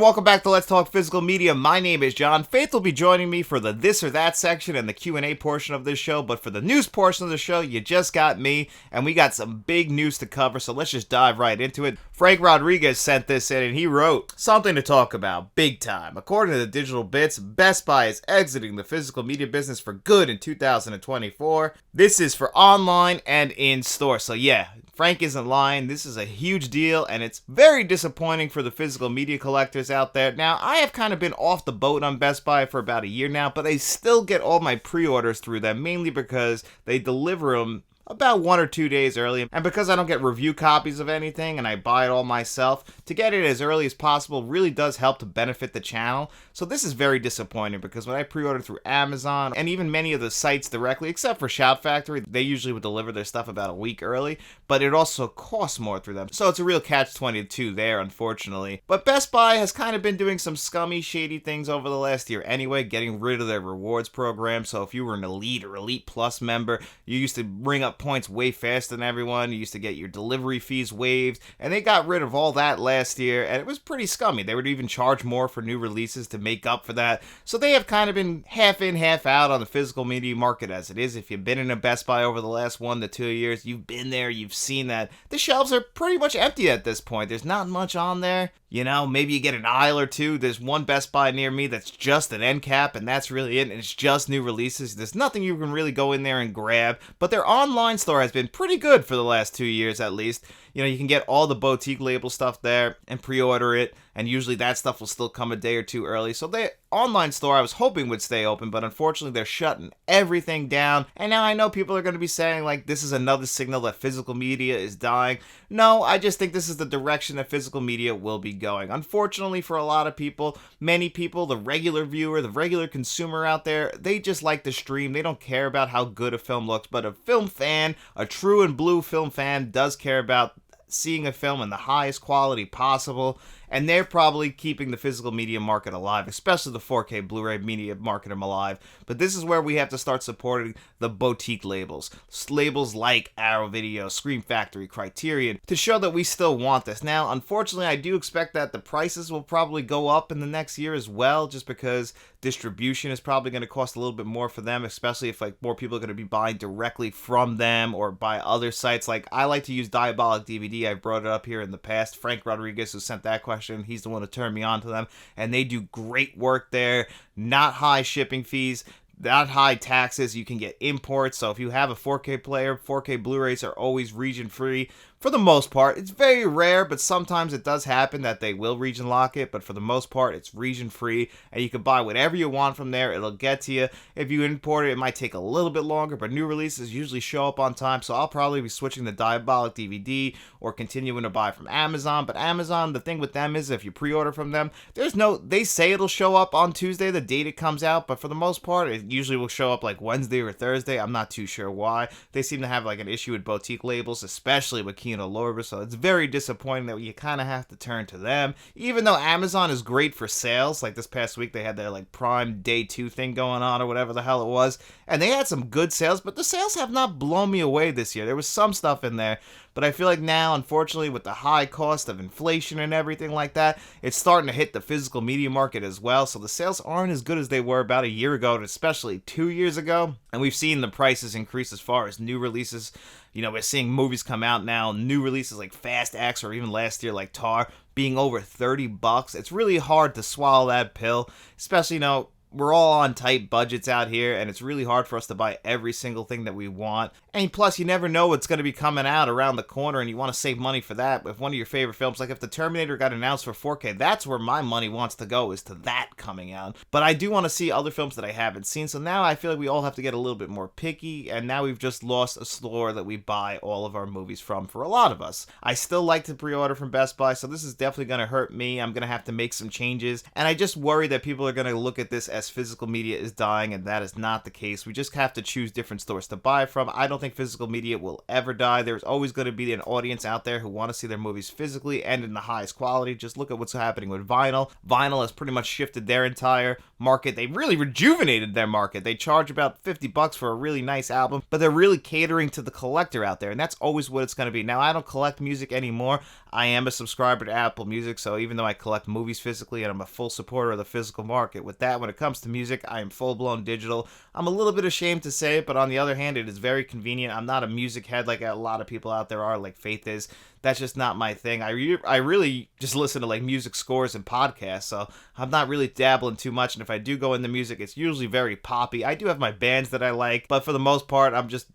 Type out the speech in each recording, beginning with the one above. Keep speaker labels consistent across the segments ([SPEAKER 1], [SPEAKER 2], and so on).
[SPEAKER 1] welcome back to Let's Talk Physical Media. My name is John. Faith will be joining me for the this or that section and the Q&A portion of this show, but for the news portion of the show, you just got me, and we got some big news to cover, so let's just dive right into it. Frank Rodriguez sent this in, and he wrote, "Something to talk about, big time. According to the Digital Bits, Best Buy is exiting the physical media business for good in 2024. This is for online and in-store." So yeah, Frank isn't lying. This is a huge deal, and it's very disappointing for the physical media collectors out there. Now, I have kind of been off the boat on Best Buy for about a year now, but I still get all my pre-orders through them, mainly because they deliver them about 1 or 2 days early, and because I don't get review copies of anything and I buy it all myself, to get it as early as possible really does help to benefit the channel. So this is very disappointing because when I pre-order through Amazon and even many of the sites directly, except for Shout Factory, they usually would deliver their stuff about a week early, but it also costs more through them. So it's a real catch-22 there, unfortunately. But Best Buy has kind of been doing some scummy, shady things over the last year anyway, getting rid of their rewards program. So if you were an Elite or Elite Plus member, you used to ring up points way faster than everyone. You used to get your delivery fees waived, and they got rid of all that last year, and it was pretty scummy. They would even charge more for new releases to make up for that. So they have kind of been half in, half out on the physical media market as it is. If you've been in a Best Buy over the last 1 to 2 years, you've been there, you've seen that. The shelves are pretty much empty at this point. There's not much on there. You know, maybe you get an aisle or two. There's one Best Buy near me that's just an end cap, and that's really it, and it's just new releases. There's nothing you can really go in there and grab, but their online store has been pretty good for the last 2 years at least. You know, you can get all the boutique label stuff there and pre-order it, and usually that stuff will still come a day or two early. So their online store I was hoping would stay open, but unfortunately they're shutting everything down. And now I know people are going to be saying, like, this is another signal that physical media is dying. No, I just think this is the direction that physical media will be going. Unfortunately for a lot of people, many people, the regular viewer, the regular consumer out there, they just like to stream. They don't care about how good a film looks, but a film fan, a true and blue film fan, does care about seeing a film in the highest quality possible, and they're probably keeping the physical media market alive, especially the 4K Blu-ray media market alive. But this is where we have to start supporting the boutique labels. Labels like Arrow Video, Scream Factory, Criterion, to show that we still want this. Now, unfortunately, I do expect that the prices will probably go up in the next year as well, just because distribution is probably going to cost a little bit more for them, especially if like more people are going to be buying directly from them or by other sites. Like, I like to use Diabolic DVD. I've brought it up here in the past. Frank Rodriguez, who sent that question, he's the one who turned me on to them, and they do great work there. Not high shipping fees, not high taxes. You can get imports, so if you have a 4K player, 4K Blu-rays are always region free. For the most part, it's very rare, but sometimes it does happen that they will region lock it, but for the most part, it's region free, and you can buy whatever you want from there. It'll get to you. If you import it, it might take a little bit longer, but new releases usually show up on time, so I'll probably be switching to Diabolic DVD or continuing to buy from Amazon. But Amazon, the thing with them is if you pre-order from them, they say it'll show up on Tuesday, the date it comes out, but for the most part, it usually will show up like Wednesday or Thursday. I'm not too sure why. They seem to have like an issue with boutique labels, especially with Lorber, so it's very disappointing that you kind of have to turn to them. Even though Amazon is great for sales, like this past week they had their like Prime Day 2 thing going on or whatever the hell it was, and they had some good sales, but the sales have not blown me away this year. There was some stuff in there, but I feel like now, unfortunately, with the high cost of inflation and everything like that, it's starting to hit the physical media market as well, so the sales aren't as good as they were about a year ago, and especially 2 years ago, and we've seen the prices increase as far as new releases. You know, we're seeing movies come out now, new releases like Fast X or even last year like Tar, being over $30. It's really hard to swallow that pill, especially, you know, we're all on tight budgets out here, and it's really hard for us to buy every single thing that we want. And plus, you never know what's going to be coming out around the corner, and you want to save money for that. If one of your favorite films, like if The Terminator got announced for 4K, that's where my money wants to go, is to that coming out. But I do want to see other films that I haven't seen, so now I feel like we all have to get a little bit more picky, and now we've just lost a store that we buy all of our movies from for a lot of us. I still like to pre-order from Best Buy, so this is definitely going to hurt me. I'm going to have to make some changes, and I just worry that people are going to look at this as yes, physical media is dying, and that is not the case. We just have to choose different stores to buy from. I don't think physical media will ever die. There's always going to be an audience out there who want to see their movies physically and in the highest quality. Just look at what's happening with vinyl. Vinyl has pretty much shifted their entire market. They really rejuvenated their market. They charge about $50 for a really nice album, but they're really catering to the collector out there, and that's always what it's going to be. Now, I don't collect music anymore. I am a subscriber to Apple Music, so even though I collect movies physically and I'm a full supporter of the physical market, with that, when it comes to music, I am full-blown digital. I'm a little bit ashamed to say it, but on the other hand, it is very convenient. I'm not a music head like a lot of people out there are, like Faith is. That's just not my thing. I really just listen to like music scores and podcasts, so I'm not really dabbling too much, and if I do go into music, it's usually very poppy. I do have my bands that I like, but for the most part, I'm just,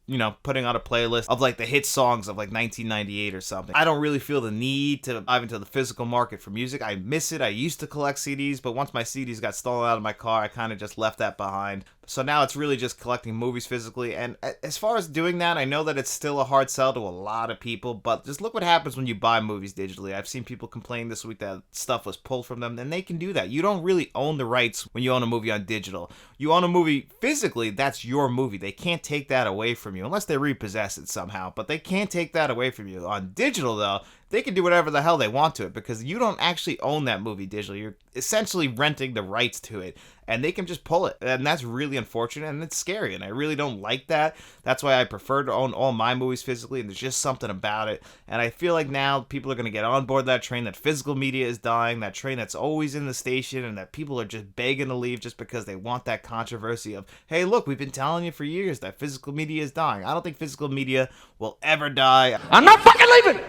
[SPEAKER 1] putting on a playlist of like the hit songs of like 1998 or something. I don't really feel the need to dive into the physical market for music. I miss it. I used to collect CDs, but once my CDs got stolen out of my car, I kind of just left that behind. So now it's really just collecting movies physically, and as far as doing that, I know that it's still a hard sell to a lot of people, but just look what happens when you buy movies digitally. I've seen people complain this week that stuff was pulled from them, and they can do that. You don't really own the rights when you own a movie on digital. You own a movie physically, that's your movie. They can't take that away from you, unless they repossess it somehow, but they can't take that away from you. On digital, though, they can do whatever the hell they want to it, because you don't actually own that movie digitally. You're essentially renting the rights to it, and they can just pull it, and that's really unfortunate, and it's scary, and I really don't like that. That's why I prefer to own all my movies physically, and there's just something about it, and I feel like now people are going to get on board that train, that physical media is dying, that train that's always in the station, and that people are just begging to leave just because they want that controversy of, hey, look, we've been telling you for years that physical media is dying. I don't think physical media will ever die.
[SPEAKER 2] I'm not fucking leaving!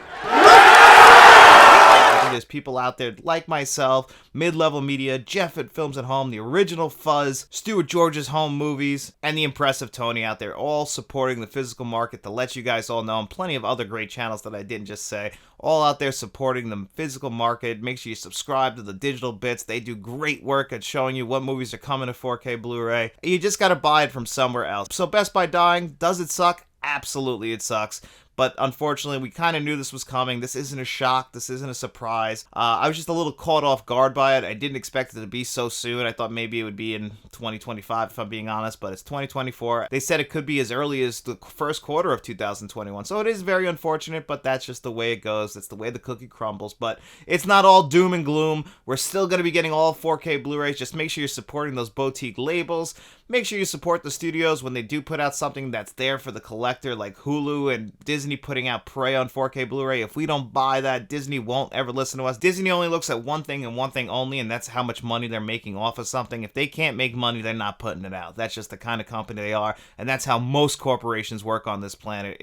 [SPEAKER 1] I think there's people out there like myself, mid-level media, Jeff at Films at Home, the original Fuzz, Stuart George's Home Movies, and the impressive Tony out there, all supporting the physical market to let you guys all know, and plenty of other great channels that I didn't just say, all out there supporting the physical market. Make sure you subscribe to the Digital Bits. They do great work at showing you what movies are coming to 4K Blu-ray. You just gotta buy it from somewhere else. So Best Buy dying, does it suck? Absolutely it sucks. But unfortunately, we kind of knew this was coming. This isn't a shock. This isn't a surprise. I was just a little caught off guard by it. I didn't expect it to be so soon. I thought maybe it would be in 2025, if I'm being honest, but it's 2024. They said it could be as early as the first quarter of 2021. So it is very unfortunate, but that's just the way it goes. It's the way the cookie crumbles. But it's not all doom and gloom. We're still going to be getting all 4K Blu-rays. Just make sure you're supporting those boutique labels. Make sure you support the studios when they do put out something that's there for the collector, like Hulu and Disney putting out Prey on 4K Blu-ray. If we don't buy that, Disney won't ever listen to us. Disney only looks at one thing and one thing only, and that's how much money they're making off of something. If they can't make money, they're not putting it out. That's just the kind of company they are, and that's how most corporations work on this planet.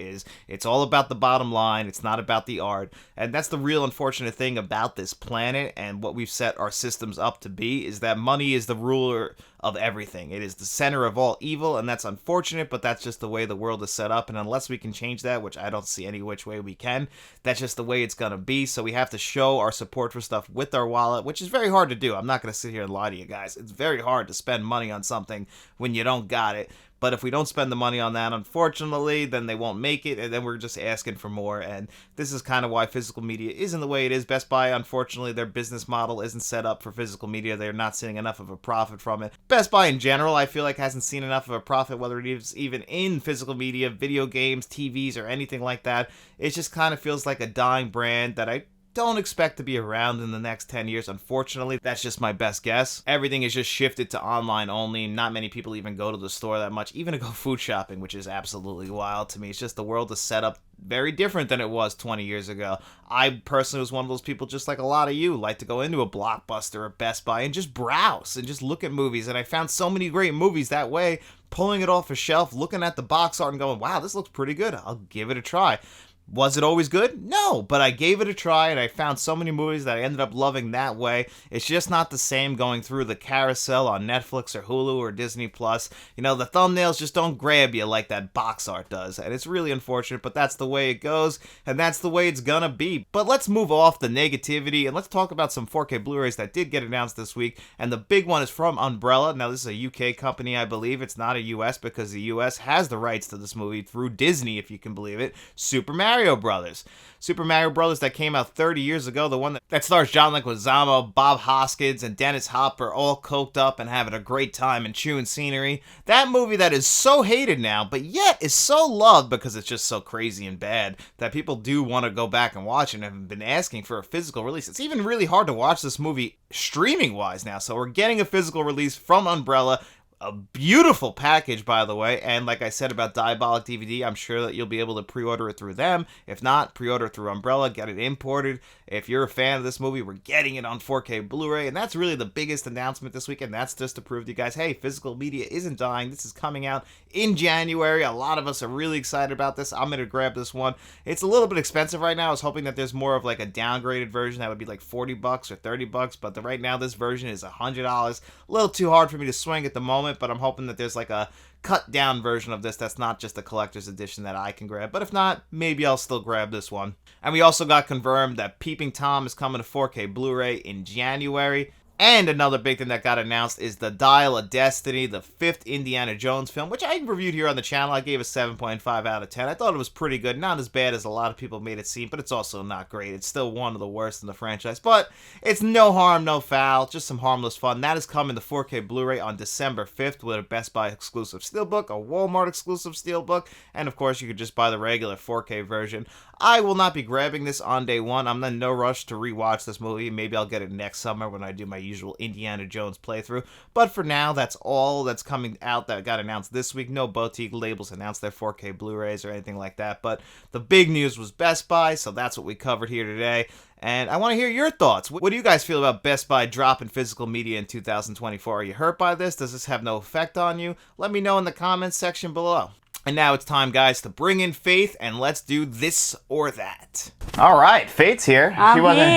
[SPEAKER 1] It's all about the bottom line. It's not about the art, and that's the real unfortunate thing about this planet and what we've set our systems up to be, is that money is the ruler of everything. It is the center of all evil, and that's unfortunate, but that's just the way the world is set up, and unless we can change that, which I don't see any which way we can, that's just the way it's gonna be. So we have to show our support for stuff with our wallet, which is very hard to do. I'm not gonna sit here and lie to you guys. It's very hard to spend money on something when you don't got it. But if we don't spend the money on that, unfortunately, then they won't make it, and then we're just asking for more. And this is kind of why physical media isn't the way it is. Best Buy, unfortunately, their business model isn't set up for physical media. They're not seeing enough of a profit from it. Best Buy in general, I feel like, hasn't seen enough of a profit, whether it is even in physical media, video games, TVs, or anything like that. It just kind of feels like a dying brand that I don't expect to be around in the next 10 years. Unfortunately, that's just my best guess. Everything is just shifted to online only. Not many people even go to the store that much, even to go food shopping, which is absolutely wild to me. It's just the world is set up very different than it was 20 years ago. I personally was one of those people, just like a lot of you, like to go into a Blockbuster or Best Buy and just browse and just look at movies. And I found so many great movies that way, pulling it off a shelf, looking at the box art and going, wow, this looks pretty good. I'll give it a try. Was it always good? No, but I gave it a try, and I found so many movies that I ended up loving that way. It's just not the same going through the carousel on Netflix or Hulu or Disney+. You know, the thumbnails just don't grab you like that box art does, and it's really unfortunate, but that's the way it goes, and that's the way it's gonna be. But let's move off the negativity, and let's talk about some 4K Blu-rays that did get announced this week, and the big one is from Umbrella. Now, this is a UK company, I believe. It's not a US, because the US has the rights to this movie through Disney, if you can believe it. Super Mario Mario Brothers. Super Mario Brothers that came out 30 years ago, the one that stars John Leguizamo, Bob Hoskins, and Dennis Hopper all coked up and having a great time and chewing scenery. That movie that is so hated now, but yet is so loved because it's just so crazy and bad that people do want to go back and watch it and have been asking for a physical release. It's even really hard to watch this movie streaming-wise now, so we're getting a physical release from Umbrella. A beautiful package, by the way, and like I said about Diabolic DVD, I'm sure that you'll be able to pre-order it through them. If not, pre-order through Umbrella, get it imported. If you're a fan of this movie, we're getting it on 4K Blu-ray, and that's really the biggest announcement this weekend. That's just to prove to you guys, hey, physical media isn't dying. This is coming out in January. A lot of us are really excited about this. I'm going to grab this one. It's a little bit expensive right now. I was hoping that there's more of like a downgraded version that would be like $40 or $30, but right now this version is $100. A little too hard for me to swing at the moment, but I'm hoping that there's like a cut down version of this that's not just a collector's edition that I can grab. But if not, maybe I'll still grab this one. And we also got confirmed that Peeping Tom is coming to 4K Blu-ray in January. And another big thing that got announced is The Dial of Destiny, the 5th Indiana Jones film, which I reviewed here on the channel. I gave a 7.5 out of 10. I thought it was pretty good. Not as bad as a lot of people made it seem, but it's also not great. It's still one of the worst in the franchise. But it's no harm, no foul. Just some harmless fun. That is coming to 4K Blu-ray on December 5th with a Best Buy exclusive steelbook, a Walmart exclusive steelbook, and of course you could just buy the regular 4K version. I will not be grabbing this on day one. I'm in no rush to rewatch this movie. Maybe I'll get it next summer when I do my usual Indiana Jones playthrough. But for now, that's all that's coming out that got announced this week. No boutique labels announced their 4K Blu-rays or anything like that. But the big news was Best Buy, so that's what we covered here today. And I want to hear your thoughts. What do you guys feel about Best Buy dropping physical media in 2024? Are you hurt by this? Does this have no effect on you? Let me know in the comments section below. And now it's time, guys, to bring in Faith, and let's do this or that. All right, Faith's here.
[SPEAKER 2] She wasn't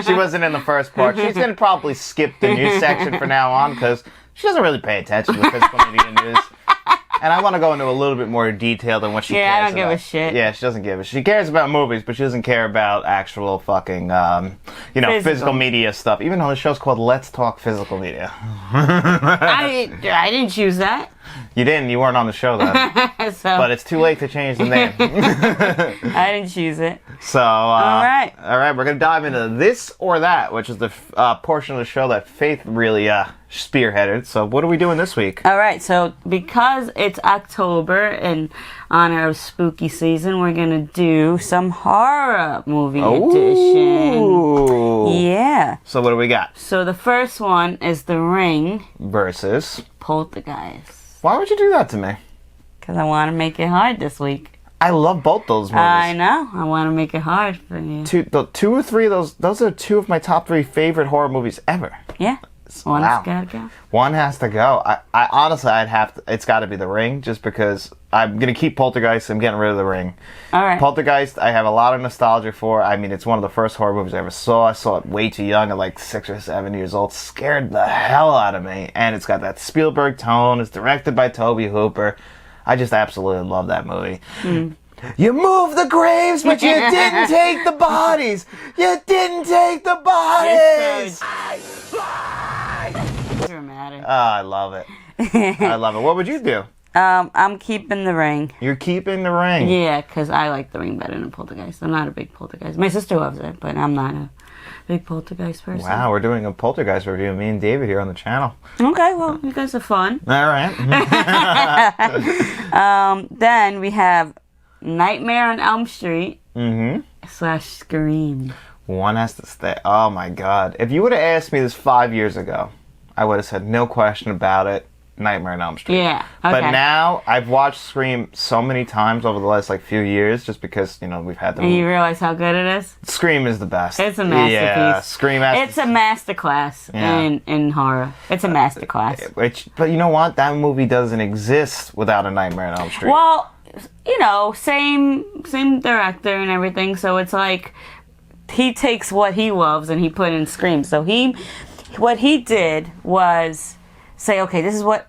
[SPEAKER 1] she wasn't in the first part. She's gonna probably skip the news section from now on because she doesn't really pay attention to physical media news. And I want to go into a little bit more detail than what she cares about.
[SPEAKER 2] Yeah, I don't give a shit.
[SPEAKER 1] Yeah, she doesn't give a shit. She cares about movies, but she doesn't care about actual fucking, physical media stuff. Even though the show's called Let's Talk Physical Media.
[SPEAKER 2] I didn't choose that.
[SPEAKER 1] You didn't. You weren't on the show then. But it's too late to change the name.
[SPEAKER 2] I didn't choose it.
[SPEAKER 1] So, all right, we're going to dive into this or that, which is the portion of the show that Faith really spearheaded. So what are we doing this week?
[SPEAKER 2] All right, so because it's October and honor of spooky season, we're going to do some horror movie edition. Yeah.
[SPEAKER 1] So what do we got?
[SPEAKER 2] So the first one is The Ring
[SPEAKER 1] versus
[SPEAKER 2] Poltergeist.
[SPEAKER 1] Why would you do that to me?
[SPEAKER 2] Because I want to make it hard this week.
[SPEAKER 1] I love both those movies.
[SPEAKER 2] I know. I want to make it hard for you.
[SPEAKER 1] Two or three of those are two of my top 3 favorite horror movies ever.
[SPEAKER 2] Yeah. One has got to go.
[SPEAKER 1] One has to go. I honestly, it's got to be The Ring, just because I'm going to keep Poltergeist. I'm getting rid of The Ring.
[SPEAKER 2] All right.
[SPEAKER 1] Poltergeist, I have a lot of nostalgia for. I mean, it's one of the first horror movies I ever saw. I saw it way too young, at like 6 or 7 years old. Scared the hell out of me. And it's got that Spielberg tone. It's directed by Tobe Hooper. I just absolutely love that movie. Mm. You moved the graves, but you didn't take the bodies. You didn't take the bodies.
[SPEAKER 2] Dramatic.
[SPEAKER 1] Oh, I love it. I love it. What would you do?
[SPEAKER 2] I'm keeping The Ring.
[SPEAKER 1] You're keeping The Ring?
[SPEAKER 2] Yeah, because I like The Ring better than Poltergeist. I'm not a big Poltergeist. My sister loves it, but I'm not a big Poltergeist person.
[SPEAKER 1] Wow, we're doing a Poltergeist review. Me and David here on the channel.
[SPEAKER 2] Okay, well, you guys are fun.
[SPEAKER 1] All right.
[SPEAKER 2] Then we have Nightmare on Elm Street / Scream.
[SPEAKER 1] One has to stay. Oh my God. If you would have asked me this 5 years ago, I would have said no question about it, Nightmare on Elm Street.
[SPEAKER 2] Yeah. Okay.
[SPEAKER 1] But now I've watched Scream so many times over the last few years, just because we've had the.
[SPEAKER 2] And you realize how good it is.
[SPEAKER 1] Scream is the best.
[SPEAKER 2] It's a masterpiece.
[SPEAKER 1] Yeah, Scream.
[SPEAKER 2] It's a masterclass in horror. It's a masterclass.
[SPEAKER 1] But you know what? That movie doesn't exist without a Nightmare on Elm Street.
[SPEAKER 2] Well, same director and everything. So it's like he takes what he loves and he put in Scream. So what he did was say, okay, this is what.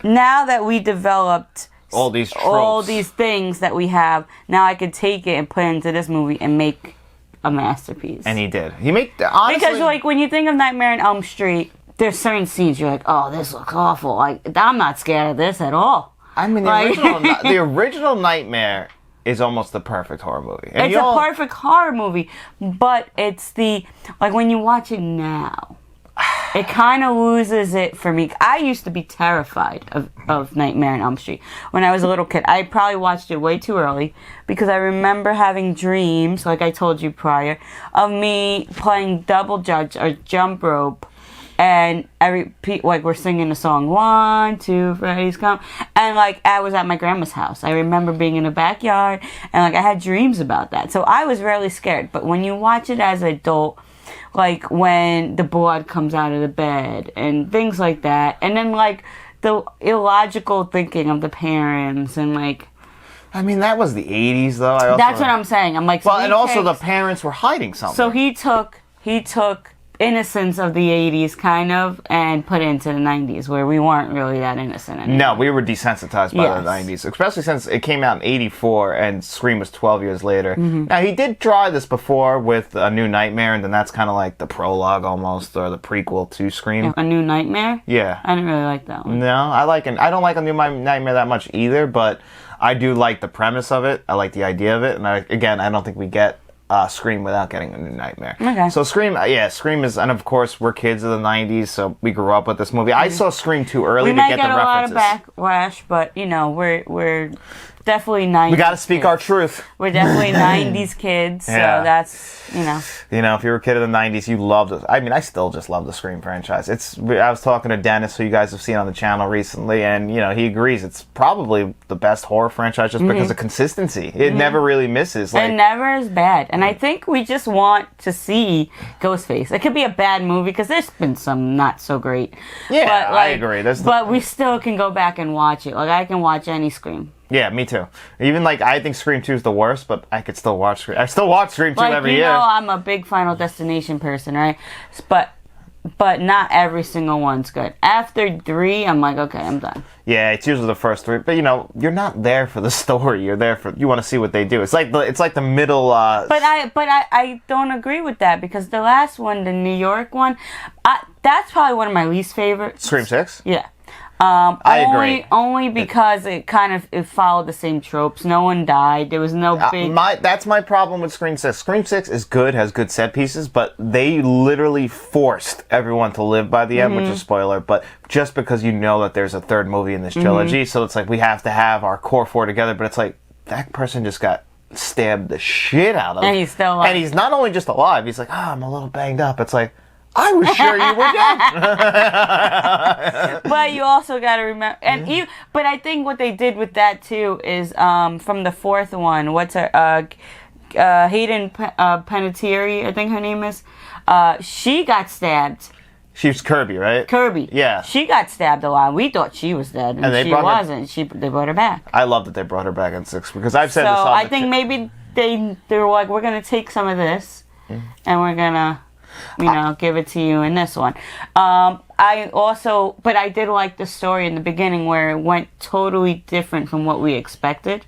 [SPEAKER 2] Now that we developed
[SPEAKER 1] all these
[SPEAKER 2] things that we have, now I could take it and put it into this movie and make a masterpiece.
[SPEAKER 1] And he did. He made honestly,
[SPEAKER 2] because when you think of Nightmare on Elm Street, there's certain scenes you're like, oh, this looks awful. I'm not scared of this at all.
[SPEAKER 1] I mean,
[SPEAKER 2] Like-
[SPEAKER 1] the original Nightmare is almost the perfect horror movie. And
[SPEAKER 2] It's a perfect horror movie, but it's like when you watch it now, it kind of loses it for me. I used to be terrified of Nightmare on Elm Street when I was a little kid. I probably watched it way too early because I remember having dreams, like I told you prior, of me playing double judge or jump rope. And I repeat, like, we're singing the song, 1, 2, Freddy's come. And, like, I was at my grandma's house. I remember being in the backyard, and, like, I had dreams about that. So I was really scared. But when you watch it as an adult, like, when the blood comes out of the bed and things like that, and then, like, the illogical thinking of the parents and, like...
[SPEAKER 1] I mean, that was the 80s, though.
[SPEAKER 2] That's what I'm saying. I'm like... So
[SPEAKER 1] well, and also the parents were hiding something.
[SPEAKER 2] So he took innocence of the 80s kind of and put it into the 90s where we weren't really that innocent anymore.
[SPEAKER 1] No, we were desensitized by the 90s, especially since it came out in 84 and Scream was 12 years later. Now, he did try this before with A New Nightmare, and then that's kind of like the prologue almost, or the prequel to Scream.
[SPEAKER 2] A New Nightmare?
[SPEAKER 1] Yeah.
[SPEAKER 2] I didn't really like that one.
[SPEAKER 1] No, I don't like A New Nightmare that much either, but I do like the premise of it. I like the idea of it, and I don't think we get Scream without getting A New Nightmare.
[SPEAKER 2] Okay.
[SPEAKER 1] So Scream is, and of course we're kids of the 90s, so we grew up with this movie. I saw Scream too early to get the references.
[SPEAKER 2] We might get a lot of backlash, but we're definitely 90s.
[SPEAKER 1] We got to speak
[SPEAKER 2] kids.
[SPEAKER 1] our truth.
[SPEAKER 2] We're definitely 90s kids, so that's,
[SPEAKER 1] if you were a kid of the 90s, you loved it. I mean, I still just love the Scream franchise. I was talking to Dennis, who you guys have seen on the channel recently, and, he agrees it's probably the best horror franchise just because of consistency. It never really misses.
[SPEAKER 2] It never is bad. And I think we just want to see Ghostface. It could be a bad movie, because there's been some not so great.
[SPEAKER 1] Yeah, I agree.
[SPEAKER 2] But we still can go back and watch it. Like, I can watch any Scream.
[SPEAKER 1] Yeah, me too. Even, I think Scream 2 is the worst, but I could still watch Scream. I still watch Scream 2 every year.
[SPEAKER 2] I'm a big Final Destination person, right? But not every single one's good. After 3, I'm like, okay, I'm done.
[SPEAKER 1] Yeah, it's usually the first 3. But, you're not there for the story. You're there you want to see what they do. It's like the middle...
[SPEAKER 2] But I don't agree with that, because the last one, the New York one, that's probably one of my least favorites.
[SPEAKER 1] Scream 6?
[SPEAKER 2] Yeah.
[SPEAKER 1] I agree.
[SPEAKER 2] Only because it followed the same tropes. No one died. There was no big...
[SPEAKER 1] That's my problem with Scream 6. Scream 6 is good, has good set pieces, but they literally forced everyone to live by the end, which is a spoiler, but just because that there's a third movie in this trilogy, so it's like we have to have our core 4 together, but it's like that person just got stabbed the shit out of.
[SPEAKER 2] And he's still alive.
[SPEAKER 1] And he's not only just alive, he's like, I'm a little banged up. It's like, I was sure you were dead.
[SPEAKER 2] But you also got to remember, but I think what they did with that too is from the 4th one. What's her Hayden Panettiere, I think her name is. She got stabbed.
[SPEAKER 1] She's Kirby, right?
[SPEAKER 2] Kirby.
[SPEAKER 1] Yeah.
[SPEAKER 2] She got stabbed a lot. We thought she was dead, and she wasn't. They brought her back.
[SPEAKER 1] I love that they brought her back in 6, because I've said this all
[SPEAKER 2] So I think maybe they were like, we're gonna take some of this, and we're gonna. Give it to you in this one. But I did like the story in the beginning where it went totally different from what we expected.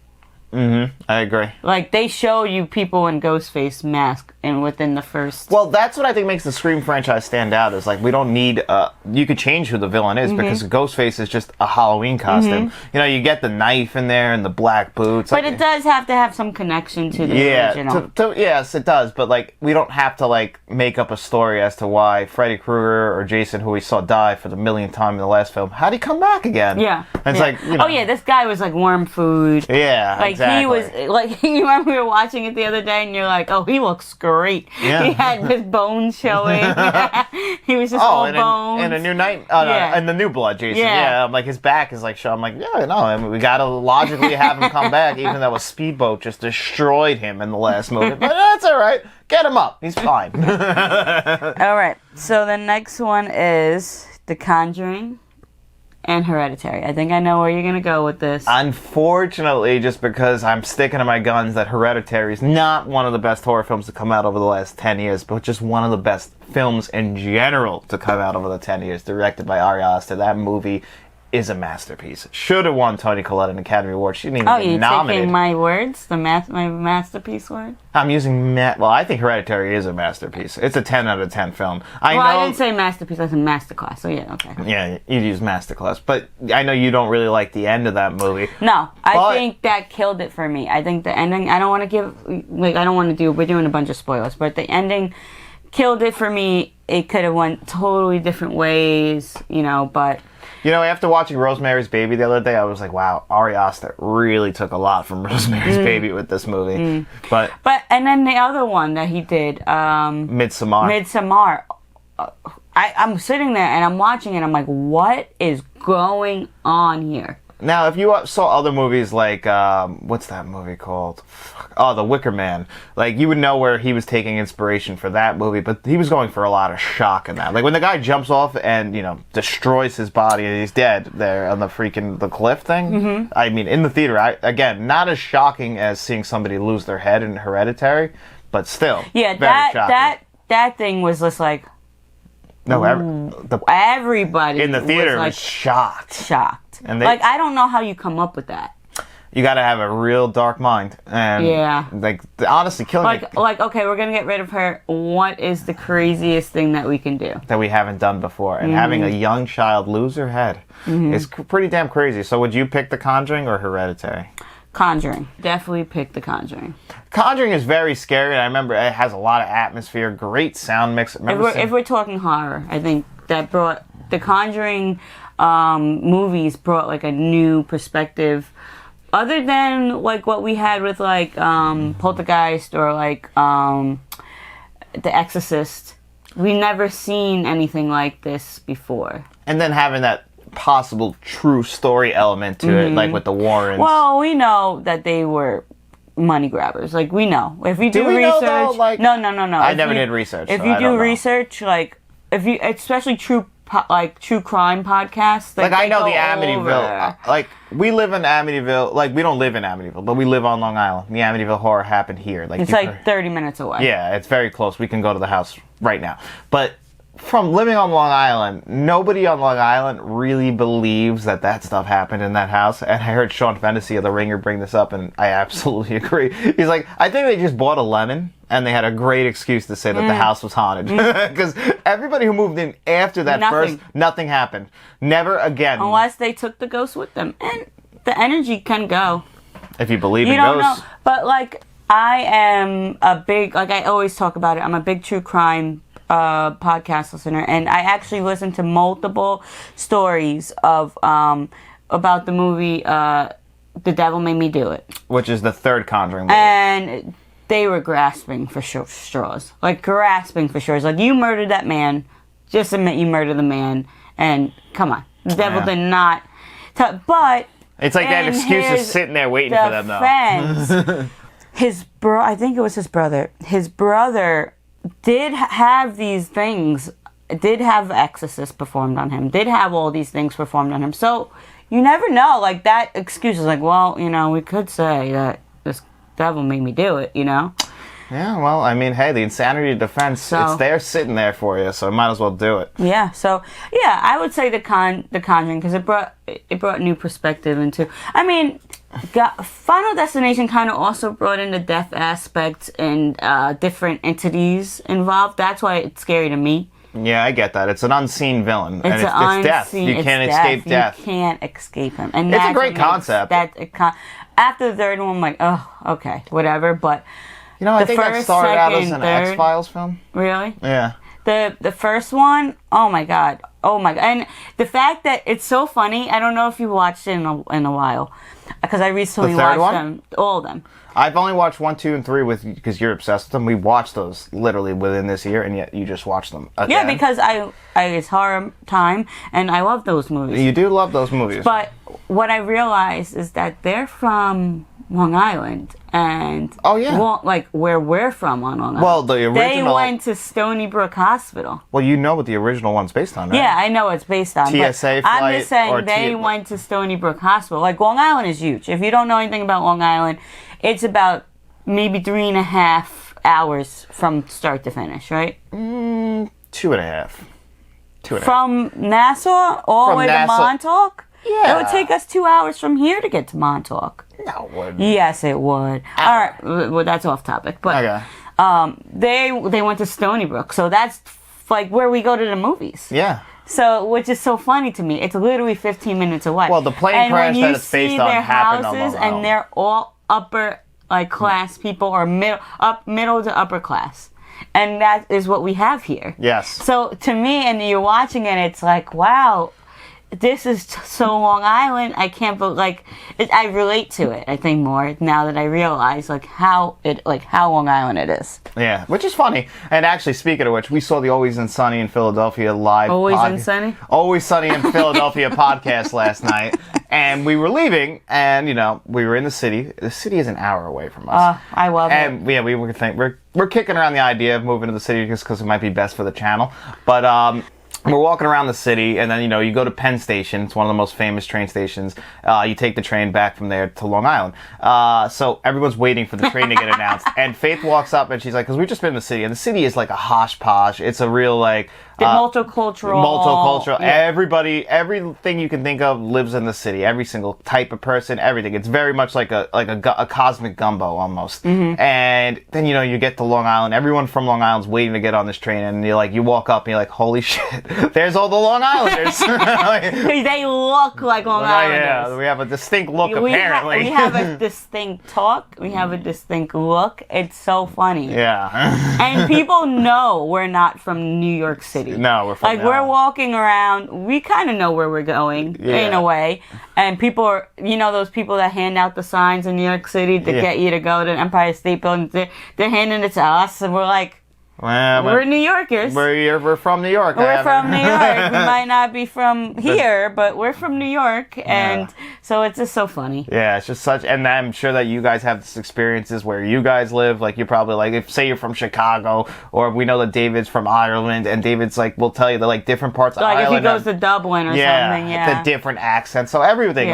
[SPEAKER 1] I agree.
[SPEAKER 2] Like, they show you people in Ghostface mask and within the first...
[SPEAKER 1] Well, that's what I think makes the Scream franchise stand out, is we don't need... you could change who the villain is, because Ghostface is just a Halloween costume. You get the knife in there and the black boots.
[SPEAKER 2] But it does have to have some connection to the original.
[SPEAKER 1] Yes, it does, but we don't have to make up a story as to why Freddy Krueger or Jason, who we saw die for the millionth time in the last film, how'd he come back again?
[SPEAKER 2] Yeah.
[SPEAKER 1] And it's
[SPEAKER 2] oh yeah, this guy was worm food.
[SPEAKER 1] Yeah, exactly.
[SPEAKER 2] He was, you remember we were watching it the other day and you're like, oh, he looks great.
[SPEAKER 1] Yeah.
[SPEAKER 2] He had his bones showing. He was just all bones.
[SPEAKER 1] And a new night, and the new blood, Jason. Yeah. His back is show. I'm we gotta logically have him come back, even though a speedboat just destroyed him in the last movie. But that's all right. Get him up. He's fine.
[SPEAKER 2] All right. So the next one is The Conjuring and Hereditary. I think I know where you're going to go with this.
[SPEAKER 1] Unfortunately, just because I'm sticking to my guns, that Hereditary is not one of the best horror films to come out over the last 10 years, but just one of the best films in general to come out over the 10 years, directed by Ari Aster. That movie is a masterpiece. Should have won Toni Collette an Academy Award. She didn't even get
[SPEAKER 2] you're
[SPEAKER 1] nominated.
[SPEAKER 2] taking my words, my masterpiece word?
[SPEAKER 1] I'm using well, I think Hereditary is a masterpiece. It's a 10 out of 10 film.
[SPEAKER 2] I didn't say masterpiece, I said masterclass, so yeah, okay.
[SPEAKER 1] Yeah, you use masterclass. But I know you don't really like the end of that movie.
[SPEAKER 2] No, I think that killed it for me. I think the ending, I don't want to we're doing a bunch of spoilers, but the ending killed it for me. It could have went totally different ways, but...
[SPEAKER 1] After watching Rosemary's Baby the other day, I was like, wow, Ari Aster really took a lot from Rosemary's Baby with this movie. But
[SPEAKER 2] and then the other one that he did, Midsommar. I'm sitting there and I'm watching it. I'm like, what is going on here?
[SPEAKER 1] Now, if you saw other movies like, what's that movie called? Oh, The Wicker Man. Like, you would know where he was taking inspiration for that movie, but he was going for a lot of shock in that. Like, when the guy jumps off and, destroys his body and he's dead there on the cliff thing. I mean, in the theater, again, not as shocking as seeing somebody lose their head in Hereditary, but still,
[SPEAKER 2] yeah,
[SPEAKER 1] very shocking.
[SPEAKER 2] That thing was just like...
[SPEAKER 1] No,
[SPEAKER 2] everybody
[SPEAKER 1] in the theater
[SPEAKER 2] was
[SPEAKER 1] was shocked.
[SPEAKER 2] And I don't know how you come up with that.
[SPEAKER 1] You got to have a real dark mind, and honestly, killing it.
[SPEAKER 2] Okay, we're gonna get rid of her. What is the craziest thing that we can do
[SPEAKER 1] that we haven't done before? And having a young child lose her head is pretty damn crazy. So, would you pick The Conjuring or Hereditary?
[SPEAKER 2] Conjuring. Definitely pick The Conjuring.
[SPEAKER 1] Conjuring is very scary. I remember it has a lot of atmosphere, great sound mix.
[SPEAKER 2] If we're talking horror, I think that brought The Conjuring movies brought like a new perspective. Other than like what we had with like Poltergeist or like The Exorcist, we never seen anything like this before.
[SPEAKER 1] And then having that possible true story element to it, like with the Warrens.
[SPEAKER 2] Well, we know that they were money grabbers. Like, we know. If you do research...
[SPEAKER 1] Know, though, like,
[SPEAKER 2] no.
[SPEAKER 1] I never did research.
[SPEAKER 2] If you do research, like, especially true crime podcasts...
[SPEAKER 1] Like, I know the Amityville... Like, we live in Amityville... Like, we don't live in Amityville, but we live on Long Island. The Amityville horror happened here. Like,
[SPEAKER 2] it's like 30 minutes away.
[SPEAKER 1] Yeah, it's very close. We can go to the house right now. But... From living on Long Island, nobody on Long Island really believes that stuff happened in that house. And I heard Sean Fennessy of The Ringer bring this up, and I absolutely agree. He's like, I think they just bought a lemon, and they had a great excuse to say that the house was haunted. Because everybody who moved in after that nothing happened. Never again.
[SPEAKER 2] Unless they took the ghost with them. And the energy can go.
[SPEAKER 1] If you believe in ghosts.
[SPEAKER 2] Know. But, like, I am a big, like I always talk about it, I'm a big true crime podcast listener, and I actually listened to multiple stories of about the movie The Devil Made Me Do It,
[SPEAKER 1] which is the third Conjuring movie,
[SPEAKER 2] and they were grasping for straws, like you murdered that man, just admit you murdered the man, and come on, the devil did not. But
[SPEAKER 1] it's like that excuse is sitting there waiting for them, though.
[SPEAKER 2] I think it was his brother. His brother did have these things, did have exorcists performed on him, did have all these things performed on him. So you never know. Like, that excuse is like, well, we could say that this devil made me do it, Yeah,
[SPEAKER 1] well, I mean, hey, the insanity defense, it's there sitting there for you, so I might as well do it.
[SPEAKER 2] Yeah, so, yeah, I would say the Conjuring, because it brought new perspective into, I mean, Final Destination kind of also brought in the death aspect and different entities involved. That's why it's scary to me.
[SPEAKER 1] Yeah, I get that. It's an unseen villain. It's death. You can't escape death.
[SPEAKER 2] You can't escape him. And
[SPEAKER 1] it's a great concept.
[SPEAKER 2] After the third one, I'm like, oh, okay, whatever, but...
[SPEAKER 1] I think that started out as an X-Files film.
[SPEAKER 2] Really?
[SPEAKER 1] Yeah.
[SPEAKER 2] The first one, oh my god. And the fact that it's so funny, I don't know if you watched it in a while, because I recently watched them, all of them.
[SPEAKER 1] I've only watched 1, 2, and 3 because you're obsessed with them. We watched those literally within this year, and yet you just watched them again.
[SPEAKER 2] Yeah, because it's horror time, and I love those movies.
[SPEAKER 1] You do love those movies.
[SPEAKER 2] But what I realized is that they're from Long Island, and like where we're from on Long Island.
[SPEAKER 1] Well, the original.
[SPEAKER 2] They went to Stony Brook Hospital.
[SPEAKER 1] Well, you know what the original one's based on, right?
[SPEAKER 2] Yeah, I know it's based on.
[SPEAKER 1] TSA flight.
[SPEAKER 2] I'm just saying they went to Stony Brook Hospital. Like, Long Island is huge. If you don't know anything about Long Island, it's about maybe 3.5 hours from start to finish, right?
[SPEAKER 1] 2.5. 2.5.
[SPEAKER 2] From Nassau all the way to Montauk.
[SPEAKER 1] Yeah.
[SPEAKER 2] It would take us 2 hours from here to get to Montauk.
[SPEAKER 1] No, it wouldn't.
[SPEAKER 2] Yes, it would. All right. Well, that's off topic. But they went to Stony Brook. So that's like where we go to the movies.
[SPEAKER 1] Yeah.
[SPEAKER 2] So, which is so funny to me. It's literally 15 minutes away.
[SPEAKER 1] Well, the plane crash that it's based on happened on Long Island.
[SPEAKER 2] And they're all upper class people or middle to upper class. And that is what we have here.
[SPEAKER 1] Yes.
[SPEAKER 2] So to me, and you're watching it, it's like, wow, this is so Long Island. I can't believe, I relate to it. I think more now that I realize how Long Island it is.
[SPEAKER 1] Yeah, which is funny. And actually, speaking of which, we saw the Always Sunny in Philadelphia live.
[SPEAKER 2] Always Sunny
[SPEAKER 1] in Philadelphia podcast last night, and we were leaving, and we were in the city. The city is an hour away from us.
[SPEAKER 2] I love it.
[SPEAKER 1] And yeah, we're kicking around the idea of moving to the city just because it might be best for the channel, but. We're walking around the city, and then, you go to Penn Station. It's one of the most famous train stations. You take the train back from there to Long Island. So everyone's waiting for the train to get announced. And Faith walks up, and she's like, because we've just been in the city, and the city is like a hosh-posh. It's a real,
[SPEAKER 2] multicultural.
[SPEAKER 1] Yeah. Everything you can think of lives in the city. Every single type of person, everything. It's very much like a cosmic gumbo almost. Mm-hmm. And then you get to Long Island. Everyone from Long Island's waiting to get on this train, and you walk up and you're like, holy shit, there's all the Long Islanders.
[SPEAKER 2] They look like Long Islanders.
[SPEAKER 1] Yeah, we have a distinct look apparently.
[SPEAKER 2] We have a distinct talk. We have a distinct look. It's so funny.
[SPEAKER 1] Yeah.
[SPEAKER 2] And people know we're not from New York City.
[SPEAKER 1] No, we're from
[SPEAKER 2] we're walking around, we kind of know where we're going in a way. And people are, those people that hand out the signs in New York City to get you to go to the Empire State Building, they're handing it to us, and we're like, we're New Yorkers.
[SPEAKER 1] We're from New York.
[SPEAKER 2] We're from New York. We might not be from here, but we're from New York, and so it's just so funny.
[SPEAKER 1] Yeah, it's just such, and I'm sure that you guys have this experiences where you guys live. Like, you're probably if say you're from Chicago, or we know that David's from Ireland, and David's will tell you that different parts of Ireland.
[SPEAKER 2] If he goes to Dublin or something,
[SPEAKER 1] the different accents. So everything,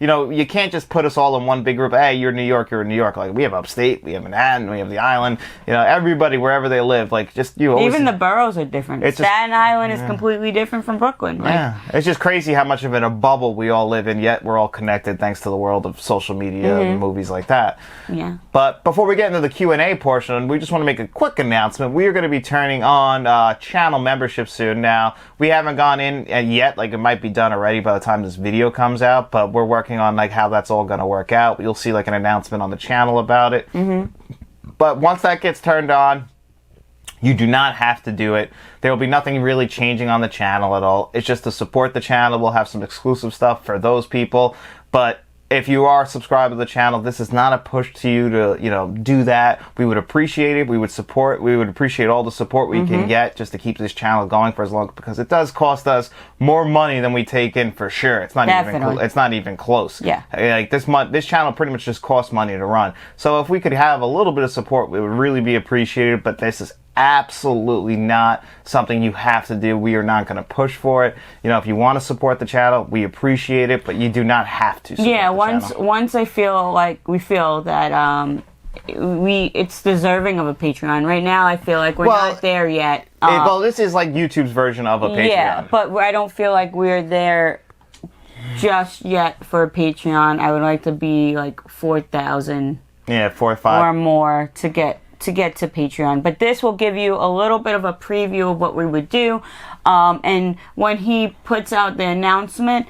[SPEAKER 1] you can't just put us all in one big group. Hey, you're New York, you're in New York. We have upstate, we have Manhattan, we have the island. Everybody wherever they live, even
[SPEAKER 2] the boroughs are different. Staten Island is completely different from Brooklyn.
[SPEAKER 1] It's just crazy how much of a bubble we all live in, yet we're all connected thanks to the world of social media and movies like that.
[SPEAKER 2] Yeah.
[SPEAKER 1] But before we get into the Q&A portion, we just want to make a quick announcement. We are going to be turning on channel membership soon. Now, we haven't gone in yet. It might be done already by the time this video comes out, but we're working on how that's all going to work out. You'll see an announcement on the channel about it. Mm-hmm. But once that gets turned on, you do not have to do it. There will be nothing really changing on the channel at all. It's just to support the channel. We'll have some exclusive stuff for those people. But if you are subscribed to the channel, this is not a push to you to, do that. We would appreciate it. We would appreciate all the support we can get just to keep this channel going for as long, because it does cost us more money than we take in for sure. It's not even close.
[SPEAKER 2] Yeah.
[SPEAKER 1] This channel pretty much just costs money to run. So if we could have a little bit of support, it would really be appreciated, but this is absolutely not something you have to do. We are not going to push for it. If you want to support the channel, we appreciate it, but you do not have to support the channel.
[SPEAKER 2] Once I feel we feel that it's deserving of a Patreon. Right now I feel like we're not there yet.
[SPEAKER 1] This is YouTube's version of a Patreon.
[SPEAKER 2] Yeah, but I don't feel like we're there just yet for a Patreon. I would like to be 4,000
[SPEAKER 1] 4 or 5
[SPEAKER 2] or more to get to Patreon. But this will give you a little bit of a preview of what we would do. And when he puts out the announcement,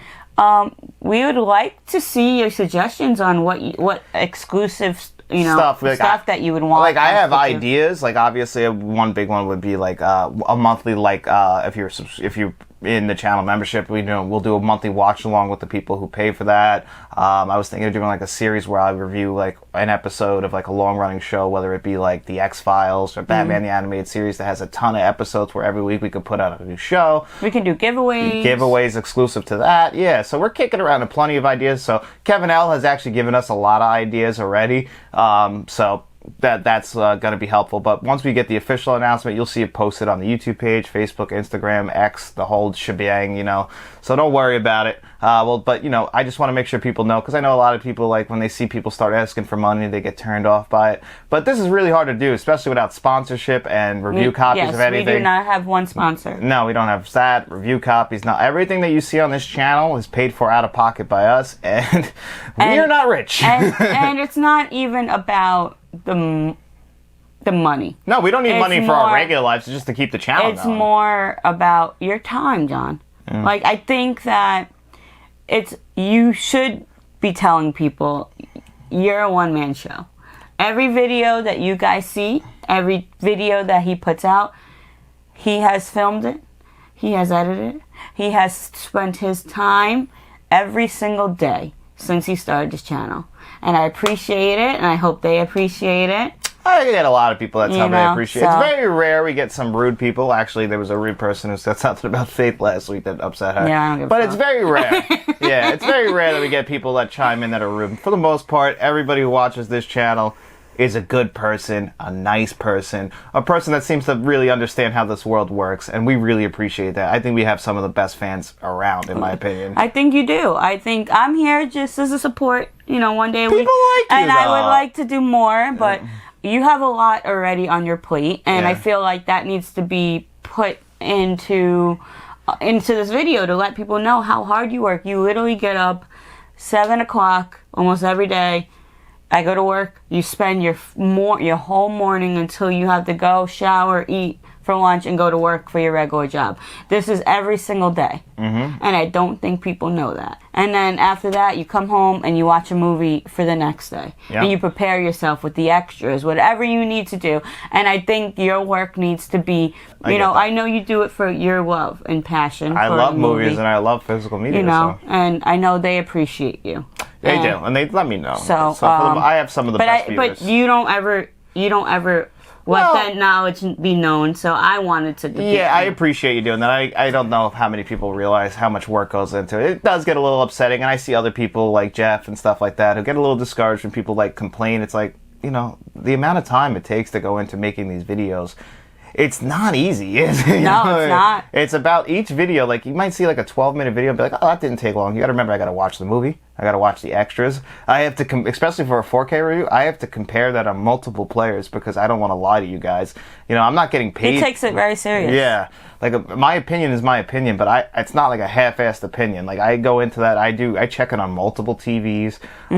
[SPEAKER 2] we would like to see your suggestions on what exclusive stuff that you would want.
[SPEAKER 1] I have ideas. Obviously, one big one would be a monthly, if you're in the channel membership, we'll do a monthly watch along with the people who pay for that. I was thinking of doing a series where I review an episode of a long running show, whether it be the X-Files or Batman the Animated Series that has a ton of episodes, where every week we could put out a new show.
[SPEAKER 2] We can do
[SPEAKER 1] giveaways exclusive to that. Yeah, so we're kicking around plenty of ideas. So Kevin L has actually given us a lot of ideas already. So that's going to be helpful. But once we get the official announcement, you'll see it posted on the YouTube page, Facebook, Instagram, X, the whole shebang, you know. So don't worry about it. But, you know, I just want to make sure people know, because I know a lot of people, like, when they see people start asking for money, they get turned off by it. But this is really hard to do, especially without sponsorship and review copies of anything.
[SPEAKER 2] Yes, we do not have one sponsor.
[SPEAKER 1] No, we don't have that. Review copies. Now, everything that you see on this channel is paid for out of pocket by us, and we are not rich.
[SPEAKER 2] and it's not even about the money.
[SPEAKER 1] No, we don't need money for our regular lives, just to keep the channel
[SPEAKER 2] It's
[SPEAKER 1] going.
[SPEAKER 2] more about your time, John. Like, I think that you should be telling people you're a one-man show. Every video that you guys see, every video that he puts out, he has filmed it, he has edited it, he has spent his time every single day since he started this channel. And I appreciate it, and I hope they appreciate it.
[SPEAKER 1] I get a lot of people that tell me they appreciate it.
[SPEAKER 2] so-
[SPEAKER 1] It's very rare we get some rude people. Actually, there was a rude person who said something about Faith last week that upset her.
[SPEAKER 2] Yeah, I don't give a
[SPEAKER 1] but
[SPEAKER 2] fuck.
[SPEAKER 1] it's very rare. Yeah, it's very rare that we get people that chime in that are rude. For the most part, everybody who watches this channel is a good person, a nice person, a person that seems to really understand how this world works, and we really appreciate that. I think we have some of the best fans around, in my opinion.
[SPEAKER 2] I think you do. I think I'm here just as a support, you know, one day a week.
[SPEAKER 1] People like you,
[SPEAKER 2] and I would
[SPEAKER 1] though.
[SPEAKER 2] like to do more, but you have a lot already on your plate, and
[SPEAKER 1] Yeah.
[SPEAKER 2] I feel like that needs to be put into this video to let people know how hard you work. You literally get up 7 o'clock almost every day. I go to work. You spend your whole morning until you have to go shower, eat for lunch, and go to work for your regular job. This is every single day. And I don't think people know that. And then after that, you come home and you watch a movie for the next day.
[SPEAKER 1] Yeah.
[SPEAKER 2] And you prepare yourself with the extras, whatever you need to do. And I think your work needs to be, you know, I know you do it for your love and passion.
[SPEAKER 1] I
[SPEAKER 2] for
[SPEAKER 1] love
[SPEAKER 2] the movie,
[SPEAKER 1] movies and I love physical media.
[SPEAKER 2] you know,
[SPEAKER 1] so.
[SPEAKER 2] and I know they appreciate you.
[SPEAKER 1] They do, and they let me know.
[SPEAKER 2] So,
[SPEAKER 1] I have some of the best viewers.
[SPEAKER 2] But you don't ever let
[SPEAKER 1] Well-
[SPEAKER 2] that knowledge be known. So I wanted to.
[SPEAKER 1] Yeah, I appreciate you doing that. I don't know how many people realize how much work goes into it. It does get a little upsetting, and I see other people like Jeff and stuff like that who get a little discouraged when people like complain. It's like, you know, the amount of time it takes to go into making these videos. It's not easy, is it?
[SPEAKER 2] No, it's not.
[SPEAKER 1] It's about each video. Like, you might see like a 12-minute video and be like, oh, that didn't take long. You gotta remember, I gotta watch the movie. I gotta watch the extras. I have to, especially for a 4K review, I have to compare that on multiple players because I don't want to lie to you guys. You know, I'm not getting paid.
[SPEAKER 2] He takes it very serious.
[SPEAKER 1] Yeah. Like, my opinion is my opinion, but it's not like a half-assed opinion. Like, I go into that, I check it on multiple TVs. You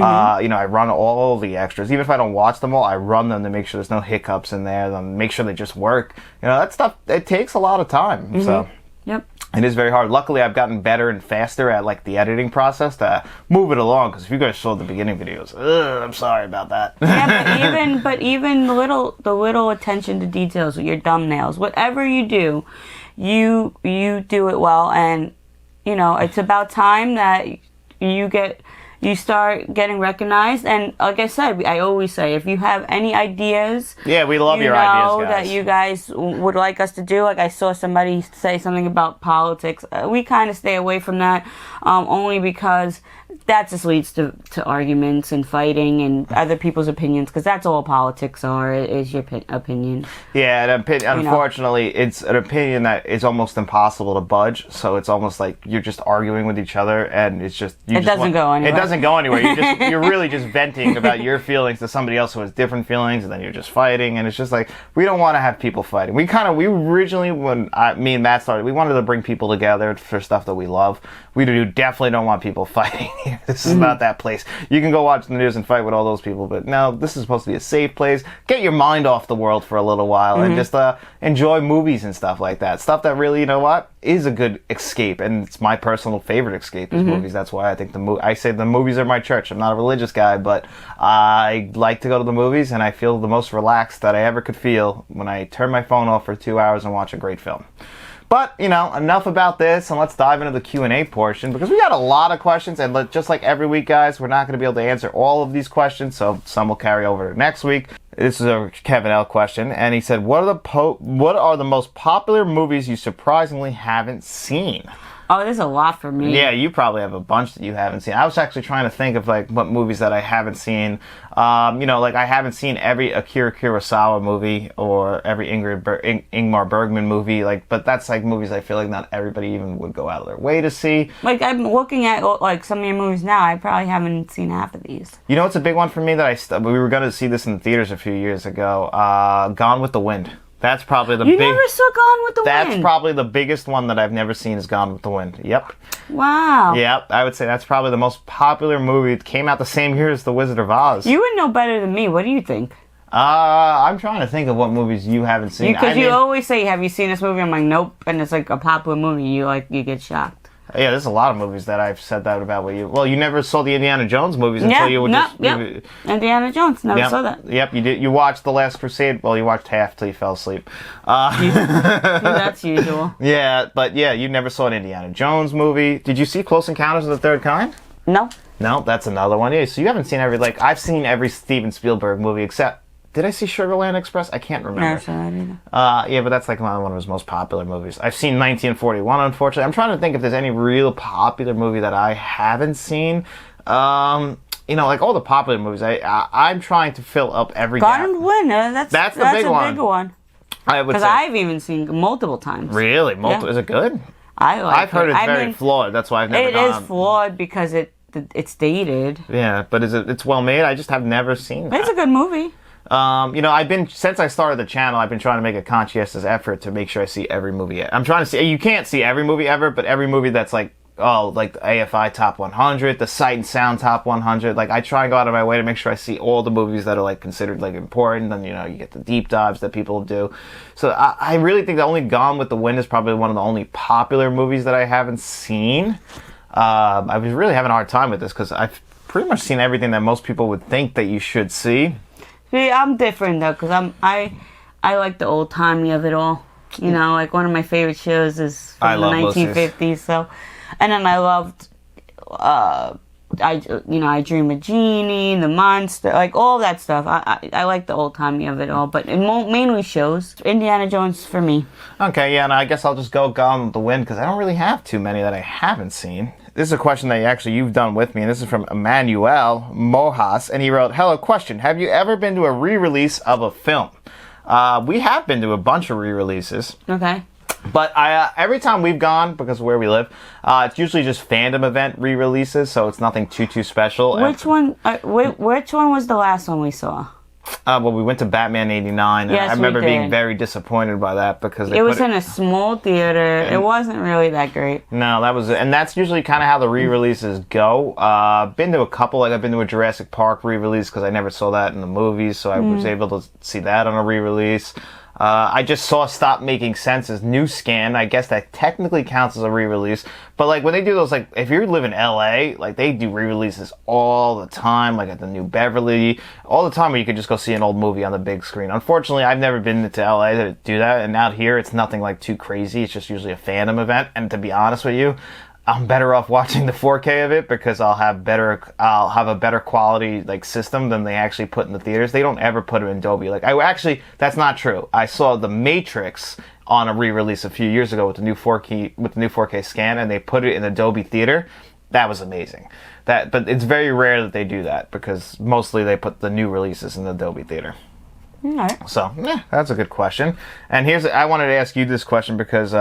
[SPEAKER 1] know, I run all the extras. Even if I don't watch them all, I run them to make sure there's no hiccups in there, then make sure they just work. You know, that stuff, it takes a lot of time. So,
[SPEAKER 2] Yep.
[SPEAKER 1] it is very hard. Luckily, I've gotten better and faster at, like, the editing process to move it along, because if you guys saw the beginning videos, I'm sorry about that.
[SPEAKER 2] Yeah, but even the little attention to details with your thumbnails, whatever you do, you do it well, and you know it's about time that you start getting recognized. And like I said, I always say, if you have any ideas,
[SPEAKER 1] Yeah, we love your ideas, guys.
[SPEAKER 2] that you guys would like us to do. Like, I saw somebody say something about politics. We kind of stay away from that, only because that just leads to arguments and fighting and other people's opinions, because that's all politics are, is your opinion.
[SPEAKER 1] Yeah, unfortunately, it's an opinion that is almost impossible to budge. So it's almost like you're just arguing with each other, and it's just
[SPEAKER 2] It doesn't go anywhere.
[SPEAKER 1] It doesn't go anywhere. You're really just venting about your feelings to somebody else who has different feelings, and then you're just fighting. And it's just like, we don't want to have people fighting. We originally, when me and Matt started, we wanted to bring people together for stuff that we love. We definitely don't want people fighting here. This is not that place. You can go watch the news and fight with all those people, but no, this is supposed to be a safe place. Get your mind off the world for a little while and just enjoy movies and stuff like that. Stuff that really, you know what, is a good escape, and it's my personal favorite escape is movies. That's why I think I say the movies are my church. I'm not a religious guy, but I like to go to the movies, and I feel the most relaxed that I ever could feel when I turn my phone off for 2 hours and watch a great film. But, you know, enough about this, and let's dive into the Q&A portion, because we got a lot of questions, and just like every week, guys, we're not going to be able to answer all of these questions, so some will carry over to next week. This is a Kevin L. question, and he said, what are the most popular movies you surprisingly haven't seen?
[SPEAKER 2] Oh, there's a lot for me.
[SPEAKER 1] Yeah, you probably have a bunch that you haven't seen. I was actually trying to think of like what movies that I haven't seen. Like I haven't seen every Akira Kurosawa movie or every Ingmar Bergman movie. But that's like movies I feel like not everybody even would go out of their way to see.
[SPEAKER 2] Like I'm looking at like some of your movies now. I probably haven't seen half of these.
[SPEAKER 1] You know, it's a big one for me that we were going to see this in the theaters a few years ago. Gone with the Wind. That's probably the
[SPEAKER 2] You never saw Gone with the Wind?
[SPEAKER 1] That's probably the biggest one that I've never seen is Gone with the Wind. Yep.
[SPEAKER 2] Wow.
[SPEAKER 1] Yep, I would say that's probably the most popular movie. It came out the same year as The Wizard of Oz.
[SPEAKER 2] You would know better than me. What do you think?
[SPEAKER 1] I'm trying to think of what movies you haven't seen.
[SPEAKER 2] Because you always say, have you seen this movie? I'm like, nope. And it's like a popular movie. You get shocked.
[SPEAKER 1] Yeah, there's a lot of movies that I've said that about with you. Well, you never saw the Indiana Jones movies until you would
[SPEAKER 2] Indiana Jones, never saw that.
[SPEAKER 1] Yep, you did. You watched The Last Crusade. Well, you watched half till you fell asleep.
[SPEAKER 2] That's usual.
[SPEAKER 1] Yeah, but yeah, you never saw an Indiana Jones movie. Did you see Close Encounters of the Third Kind?
[SPEAKER 2] No.
[SPEAKER 1] No, that's another one. Yeah, so you haven't seen I've seen every Steven Spielberg movie except. Did I see Sugarland Express? I can't remember.
[SPEAKER 2] Never saw that either.
[SPEAKER 1] Yeah, but that's like one of his most popular movies. I've seen 1941, unfortunately. I'm trying to think if there's any real popular movie that I haven't seen. Like all the popular movies, I'm trying to fill up every gap.
[SPEAKER 2] Gone with the Wind, that's the big one. Bigger one.
[SPEAKER 1] I would say.
[SPEAKER 2] Because I've even seen it multiple times.
[SPEAKER 1] Really?
[SPEAKER 2] Yeah.
[SPEAKER 1] Is it good?
[SPEAKER 2] I've
[SPEAKER 1] heard it's very flawed. That's why I've never gone.
[SPEAKER 2] It is flawed because it's dated.
[SPEAKER 1] Yeah, but it's well made? I just have never seen that.
[SPEAKER 2] It's a good movie.
[SPEAKER 1] Since I started the channel, I've been trying to make a conscientious effort to make sure I see every movie. I'm trying to see, you can't see every movie ever, but every movie that's like the AFI Top 100, the Sight and Sound Top 100, I try and go out of my way to make sure I see all the movies that are considered important, and you get the deep dives that people do. So I really think that only Gone with the Wind is probably one of the only popular movies that I haven't seen. I was really having a hard time with this because I've pretty much seen everything that most people would think that you should see.
[SPEAKER 2] See, I'm different though, because I like the old timey of it all. One of my favorite shows is from the 1950s. So, and then I loved, I Dream of Jeannie, The Monster, all that stuff. I like the old timey of it all, but it mainly shows. Indiana Jones for me.
[SPEAKER 1] Okay, yeah, and I guess I'll just go Gone with the Wind because I don't really have too many that I haven't seen. This is a question that you've done with me, and this is from Emmanuel Mojas, and he wrote, "Hello, question. Have you ever been to a re-release of a film?" We have been to a bunch of re-releases.
[SPEAKER 2] Okay.
[SPEAKER 1] But every time we've gone, because of where we live, it's usually just fandom event re-releases, so it's nothing too special.
[SPEAKER 2] Which one was the last one we saw?
[SPEAKER 1] We went to Batman '89, and
[SPEAKER 2] yes,
[SPEAKER 1] I remember being very disappointed by that because
[SPEAKER 2] it was in a small theater. It wasn't really that great.
[SPEAKER 1] No, and that's usually kind of how the re-releases go. Been to a couple, I've been to a Jurassic Park re-release because I never saw that in the movies, so I was able to see that on a re-release. I just saw Stop Making Sense's new scan. I guess that technically counts as a re-release. But when they do those, if you live in LA, they do re-releases all the time, at the New Beverly, all the time where you could just go see an old movie on the big screen. Unfortunately, I've never been to LA to do that, and out here it's nothing too crazy. It's just usually a fandom event, and to be honest with you, I'm better off watching the 4K of it because I'll have a better quality system than they actually put in the theaters. They don't ever put it in Dolby. That's not true. I saw The Matrix on a re-release a few years ago with the new 4K scan, and they put it in the Dolby theater. That was amazing. But it's very rare that they do that because mostly they put the new releases in the Dolby theater.
[SPEAKER 2] All right.
[SPEAKER 1] So, that's a good question. And I wanted to ask you this question because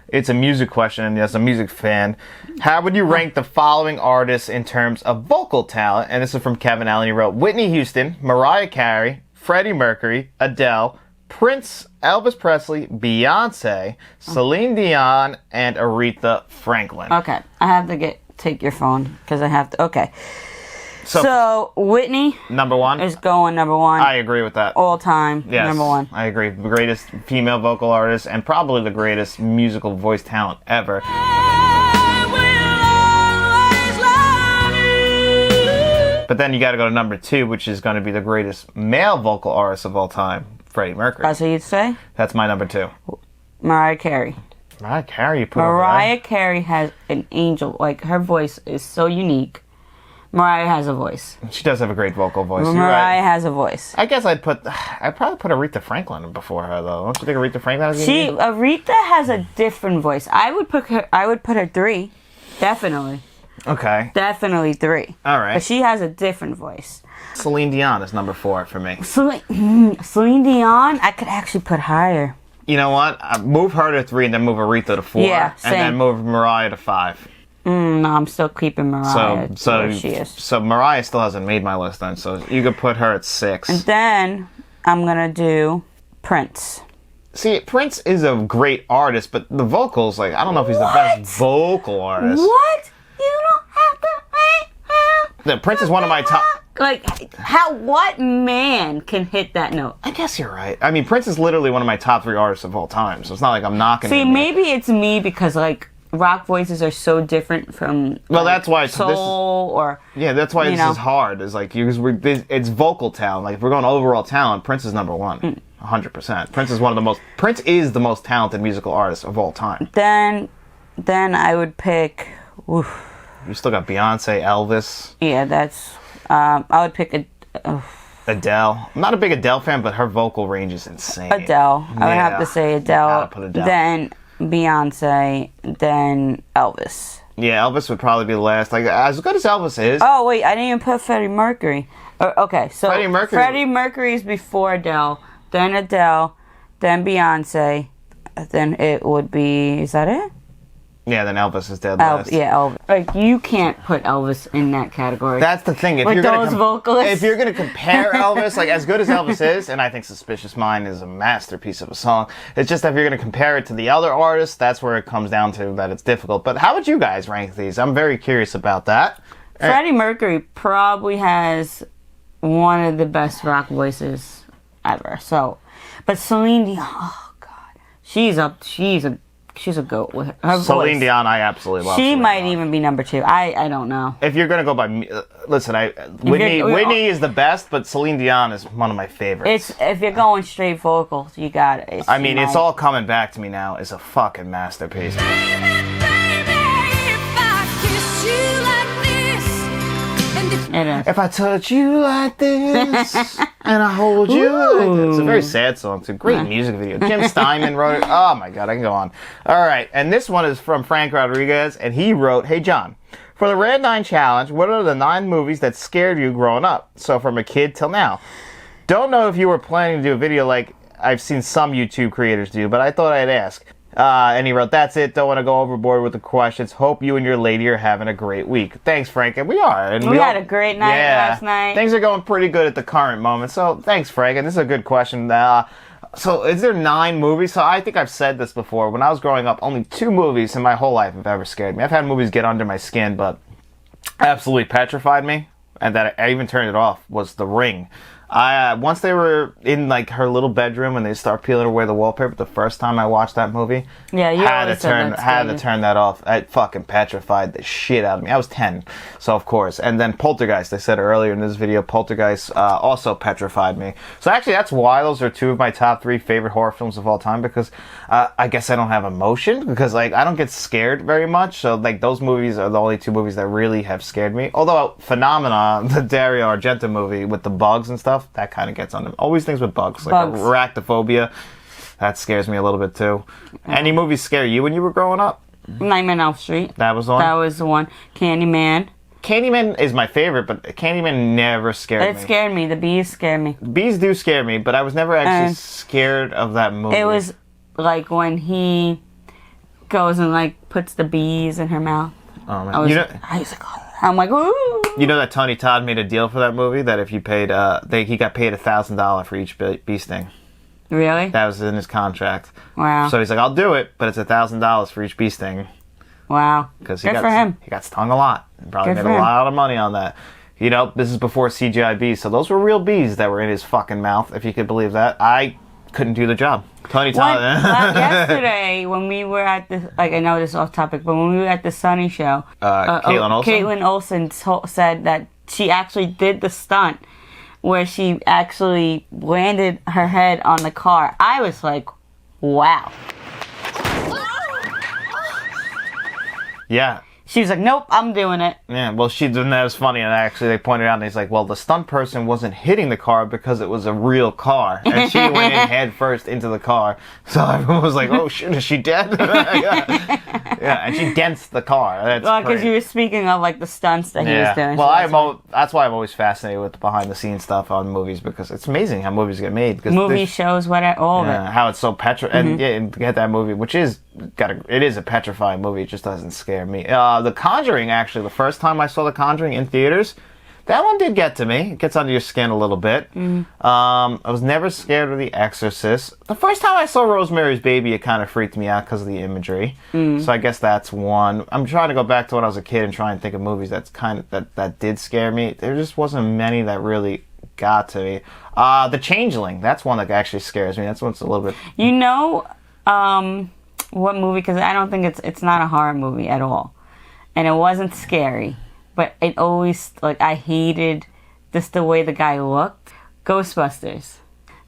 [SPEAKER 1] it's a music question, and as a music fan, how would you rank the following artists in terms of vocal talent? And this is from Kevin Allen. He wrote, Whitney Houston, Mariah Carey, Freddie Mercury, Adele, Prince, Elvis Presley, Beyonce, Celine Dion, and Aretha Franklin.
[SPEAKER 2] Okay. I have to take your phone because I have to. Okay. So Whitney
[SPEAKER 1] number one
[SPEAKER 2] is going number one.
[SPEAKER 1] I agree with that.
[SPEAKER 2] All time,
[SPEAKER 1] yes,
[SPEAKER 2] number one.
[SPEAKER 1] I agree. The greatest female vocal artist and probably the greatest musical voice talent ever. But then you got to go to number two, which is going to be the greatest male vocal artist of all time, Freddie Mercury.
[SPEAKER 2] That's what you'd say?
[SPEAKER 1] That's my number two.
[SPEAKER 2] Mariah Carey.
[SPEAKER 1] Mariah Carey, you put
[SPEAKER 2] Mariah Carey has an angel. Her voice is so unique. Mariah has a voice.
[SPEAKER 1] She does have a great vocal voice. You're
[SPEAKER 2] Mariah
[SPEAKER 1] right.
[SPEAKER 2] has a voice.
[SPEAKER 1] I guess I'd probably put Aretha Franklin before her, though. Don't you think Aretha Franklin has
[SPEAKER 2] Aretha has a different voice. I would put her 3. Definitely.
[SPEAKER 1] Okay.
[SPEAKER 2] Definitely 3.
[SPEAKER 1] All right.
[SPEAKER 2] But she has a different voice.
[SPEAKER 1] Celine Dion is number 4 for me.
[SPEAKER 2] Celine Dion, I could actually put higher.
[SPEAKER 1] You know what? Move her to 3 and then move Aretha to 4.
[SPEAKER 2] Yeah, same.
[SPEAKER 1] And then move Mariah to 5.
[SPEAKER 2] No, I'm still keeping Mariah.
[SPEAKER 1] So
[SPEAKER 2] where she is.
[SPEAKER 1] So Mariah still hasn't made my list then. So you could put her at 6.
[SPEAKER 2] And then I'm gonna do Prince.
[SPEAKER 1] See, Prince is a great artist, but the vocals, like, I don't know if he's the best vocal artist.
[SPEAKER 2] What? You don't have to.
[SPEAKER 1] Prince is one of my top.
[SPEAKER 2] Like, what man can hit that note?
[SPEAKER 1] I guess you're right. I mean, Prince is literally one of my top 3 artists of all time, so it's not like I'm knocking him.
[SPEAKER 2] See, maybe it's me because, like, rock voices are so different from
[SPEAKER 1] that's why
[SPEAKER 2] soul or
[SPEAKER 1] that's why this is hard. Is like it's vocal talent. Like if we're going overall talent, Prince is number 1, 100%. Prince is Prince is the most talented musical artist of all time.
[SPEAKER 2] Then I would pick. Oof.
[SPEAKER 1] You still got Beyonce, Elvis.
[SPEAKER 2] Yeah, that's. I would pick
[SPEAKER 1] Adele. I'm not a big Adele fan, but her vocal range is insane.
[SPEAKER 2] Adele. I would have to say Adele.
[SPEAKER 1] Gotta put Adele.
[SPEAKER 2] Then Beyonce, then Elvis.
[SPEAKER 1] Yeah, Elvis would probably be last. Like as good as Elvis is.
[SPEAKER 2] Oh wait, I didn't even put Freddie Mercury. Okay, so Freddie Mercury is before Adele, then Beyonce, then it would be. Is that it?
[SPEAKER 1] Yeah, then Elvis is dead last.
[SPEAKER 2] Yeah, Elvis. Like you can't put Elvis in that category.
[SPEAKER 1] That's the thing. If
[SPEAKER 2] you're vocalists.
[SPEAKER 1] If you're gonna compare Elvis, like as good as Elvis is, and I think "Suspicious Mind" is a masterpiece of a song. It's just if you're gonna compare it to the other artists, that's where it comes down to that it's difficult. But how would you guys rank these? I'm very curious about that.
[SPEAKER 2] Freddie Mercury probably has one of the best rock voices ever. So, but Celine Dion, oh god, she's a goat with her
[SPEAKER 1] Celine
[SPEAKER 2] voice.
[SPEAKER 1] Dion, I absolutely love.
[SPEAKER 2] She might even be number 2. I don't know.
[SPEAKER 1] If you're gonna go by, listen, Whitney is the best, but Celine Dion is one of my favorites.
[SPEAKER 2] If you're going straight vocals, you got it.
[SPEAKER 1] It's all coming back to me now. It's a fucking masterpiece.
[SPEAKER 2] It is.
[SPEAKER 1] If I touch you like this and I hold you like this. It's a very sad song. It's a great music video. Jim Steinman wrote it. Oh my god, I can go on. Alright, and this one is from Frank Rodriguez, and he wrote, "Hey John, for the Red 9 Challenge, what are the 9 movies that scared you growing up? So from a kid till now. Don't know if you were planning to do a video like I've seen some YouTube creators do, but I thought I'd ask." And he wrote, "That's it. Don't want to go overboard with the questions. Hope you and your lady are having a great week." Thanks, Frank. And we are. And
[SPEAKER 2] we had a great night last night.
[SPEAKER 1] Things are going pretty good at the current moment. So thanks, Frank. And this is a good question. So is there 9 movies? So I think I've said this before. When I was growing up, only 2 movies in my whole life have ever scared me. I've had movies get under my skin, but absolutely petrified me. And that I even turned it off was The Ring. Once they were in like her little bedroom and they start peeling away the wallpaper, the first time I watched that movie,
[SPEAKER 2] yeah, you
[SPEAKER 1] had to turn that off. It fucking petrified the shit out of me. I was 10, so of course. And then Poltergeist, I said earlier in this video, Poltergeist also petrified me. So actually, that's why those are 2 of my top 3 favorite horror films of all time, because I guess I don't have emotion, because like I don't get scared very much. So like those movies are the only 2 movies that really have scared me. Although Phenomena, the Dario Argento movie with the bugs and stuff, that kind of gets on them. Always things with bugs, like arachnophobia. That scares me a little bit too. Any movies scare you when you were growing up?
[SPEAKER 2] Nightmare on Elm Street.
[SPEAKER 1] That was the one?
[SPEAKER 2] That was the one. Candyman.
[SPEAKER 1] Candyman is my favorite, but Candyman never scared me.
[SPEAKER 2] It scared me. The bees scared me.
[SPEAKER 1] Bees do scare me, but I was never actually scared of that movie.
[SPEAKER 2] It was like when he goes and like puts the bees in her mouth.
[SPEAKER 1] Oh man!
[SPEAKER 2] I was like, I'm like, ooh.
[SPEAKER 1] You know that Tony Todd made a deal for that movie that if you paid, he got paid $1,000 for each bee sting.
[SPEAKER 2] Really?
[SPEAKER 1] That was in his contract.
[SPEAKER 2] Wow.
[SPEAKER 1] So he's like, I'll do it, but it's $1,000 for each bee sting.
[SPEAKER 2] Wow.
[SPEAKER 1] Because
[SPEAKER 2] Good for him.
[SPEAKER 1] He got stung a lot. Probably made a lot of money on that. You know, this is before CGI bees, so those were real bees that were in his fucking mouth, if you could believe that. I couldn't do the job. Tony Todd.
[SPEAKER 2] Yesterday, when we were at the, like, I know this is off topic, but when we were at the Sunny Show, Caitlin Olsen said that she actually did the stunt where she actually landed her head on the car. I was like, wow.
[SPEAKER 1] Yeah.
[SPEAKER 2] She was like, nope, I'm doing it.
[SPEAKER 1] Yeah, well, that was funny, and actually they pointed out, and he's like, well, the stunt person wasn't hitting the car because it was a real car, and she went in head first into the car, so everyone was like, oh shit, is she dead? Yeah, and she dents the car. That's
[SPEAKER 2] because you were speaking of like the stunts that he was doing.
[SPEAKER 1] Well, that's why I'm always fascinated with the behind-the-scenes stuff on movies, because it's amazing how movies get made.
[SPEAKER 2] Movie shows, all of it.
[SPEAKER 1] How it's so and and get that movie, which is it is a petrifying movie. It just doesn't scare me. The Conjuring, actually, the first time I saw The Conjuring in theaters, that one did get to me. It gets under your skin a little bit. I was never scared of The Exorcist. The first time I saw Rosemary's Baby, it kind of freaked me out because of the imagery. So I guess that's one. I'm trying to go back to when I was a kid and try and think of movies that did scare me. There just wasn't many that really got to me. The Changeling, that's one that actually scares me. That's one's a little bit...
[SPEAKER 2] You know what movie? Because I don't think it's not a horror movie at all. And it wasn't scary. But it always, I hated just the way the guy looked. Ghostbusters.